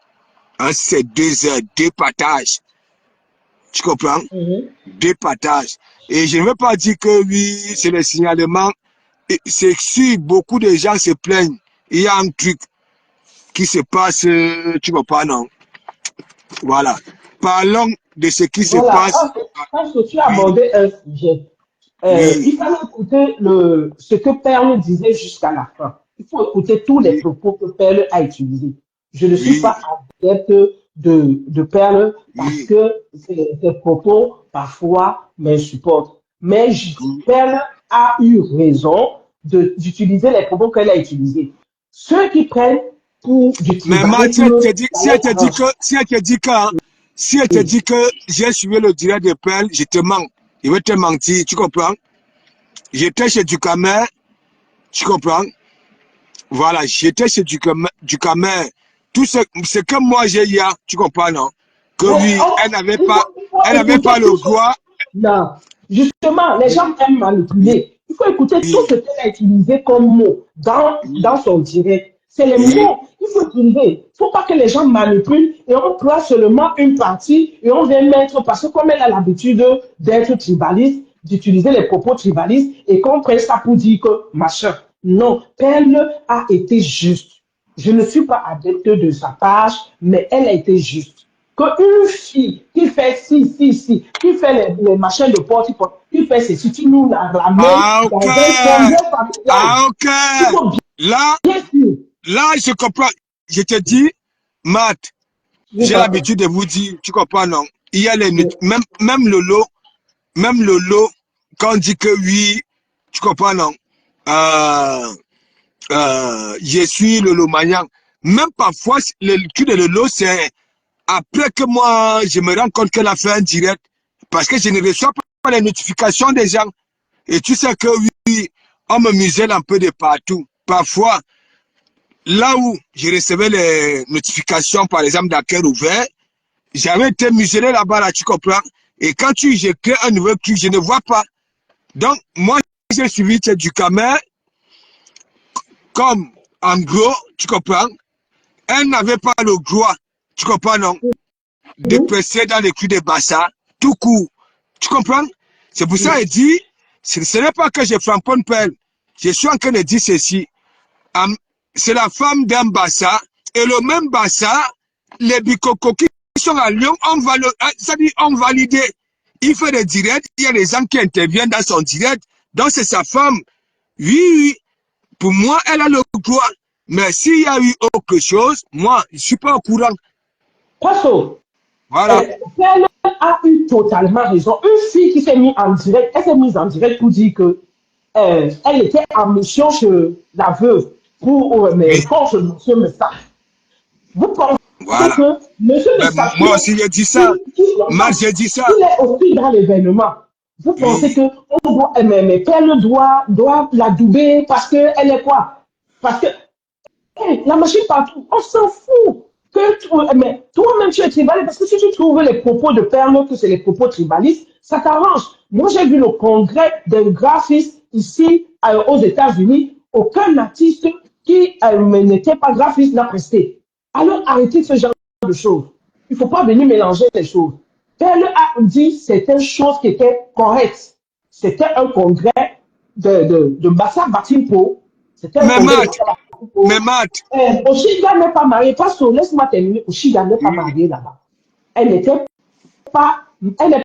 S1: en ces 2 heures, 2 partages. Tu comprends? 2 partages. Et je ne veux pas dire que oui, c'est le signalement. C'est sûr, beaucoup de gens se plaignent. Il y a un truc qui se passe, tu comprends, non? Voilà. Parlons de ce qui se
S2: Voilà,
S1: passe.
S2: parce que tu as
S1: Oui,
S2: abordé un sujet.
S1: oui,
S2: Il fallait écouter ce que Perle disait jusqu'à la fin. Il faut écouter tous les
S1: oui,
S2: propos que Perle a utilisés. Je ne suis
S1: oui,
S2: pas adepte de Perle parce
S1: oui.
S2: que ses propos, parfois, m'insupportent. Mais
S1: Oui.
S2: Perle a eu raison d'utiliser les propos qu'elle a utilisés. Ceux qui prennent pour du
S1: Mais
S2: tribalisme,
S1: Mathieu, si
S2: ça
S1: elle
S2: les
S1: te dit
S2: arrange.
S1: que, si elle te dit que j'ai suivi le direct de Pearl, je te mens. Je vais te mentir, tu comprends? J'étais chez Ducamer, tu comprends? Voilà, j'étais chez Ducamer tout ce que moi j'ai hier, tu comprends, non? Que
S2: Mais
S1: oui, elle n'avait pas,
S2: écouter
S1: le
S2: tout ce...
S1: droit.
S2: Non, justement, les gens aiment manipuler. Il faut écouter tout ce
S1: Oui,
S2: qu'elle a utilisé comme mot dans
S1: oui,
S2: son direct. C'est les
S1: oui.
S2: mots qu'il faut utiliser. Il ne faut pas que les gens manipulent et on prend seulement une partie et on vient mettre, parce que comme elle a l'habitude d'être tribaliste, d'utiliser les propos tribalistes et qu'on prenne ça pour dire que machin. Non, elle a été juste. Je ne suis pas adepte de sa page, mais elle a été juste. Qu'une fille qui fait qui fait les machins de porte, qui fait ceci, tu nous la ramènes
S1: Ah,
S2: dans
S1: ok.
S2: un congrès familial.
S1: Ah, ok.
S2: Il faut
S1: Là,
S2: bien sûr.
S1: je comprends. Je te dis, Matt,
S2: Oui,
S1: j'ai
S2: papa.
S1: l'habitude de vous dire, tu comprends, non? Il y a les,
S2: Oui.
S1: même le lot, quand on dit que oui, tu comprends, non? Euh, je suis Lolo Magnan. Même parfois, le cul de Lolo, c'est après que moi, je me rends compte qu'elle a fait un direct, parce que je ne reçois pas les notifications des gens. Et tu sais que oui, on me muselle un peu de partout. Parfois, là où je recevais les notifications, par exemple, d'Aker ouvert, j'avais été muselé là-bas, là, tu comprends? Et quand je crée un nouveau truc, je ne vois pas. Donc, moi, j'ai suivi du Camer, comme, en gros, tu comprends? Elle n'avait pas le droit, tu comprends, non? De
S2: Oui.
S1: presser dans les culs de Bassa, tout court. Tu comprends? C'est pour ça
S2: Oui.
S1: qu'il dit, ce n'est pas que je flamponne pelle. Je suis en train de dire ceci. C'est la femme d'un Bassa, et le même Bassa, les bicocos qui sont à Lyon, ont validé. Il fait des directs, il y a des gens qui interviennent dans son direct, donc c'est sa femme. Oui, oui, pour moi, elle a le droit. Mais s'il y a eu autre chose, moi, je ne suis pas au courant.
S2: Paso,
S1: Voilà.
S2: elle a eu totalement raison. Une fille qui s'est mise en direct, elle s'est mise en direct pour dire que elle était en mission chez la veuve pour
S1: Oui,
S2: mais contre monsieur Messa. Vous pensez
S1: voilà.
S2: que monsieur
S1: Ben,
S2: Messa,
S1: moi aussi, j'ai dit ça. Moi, j'ai dit ça.
S2: il est aussi dans l'événement. Vous pensez
S1: Oui.
S2: que on doit, mais Pelle doit l'adouber parce qu'elle est quoi? Parce que hey, la machine partout, on s'en fout. Mais toi-même, tu es tribaliste parce que si tu trouves les propos de Perle, que c'est les propos tribalistes, ça t'arrange. Moi, j'ai vu le congrès des graphistes ici aux États-Unis. Aucun artiste qui n'était pas graphiste n'a presté. Alors, arrêtez ce genre de choses. Il ne faut pas venir mélanger les choses. Perle a dit certaines choses qui étaient correctes. C'était un congrès de Bassa Batimpo. C'était un
S1: Mais
S2: congrès de
S1: Matt,
S2: Bassa
S1: mais
S2: Batimpo.
S1: Matt,
S2: Oshiga n'est pas mariée. Parce que laisse-moi terminer. Oshiga n'est pas
S1: oui.
S2: mariée là-bas. Elle n'était pas, elle n'est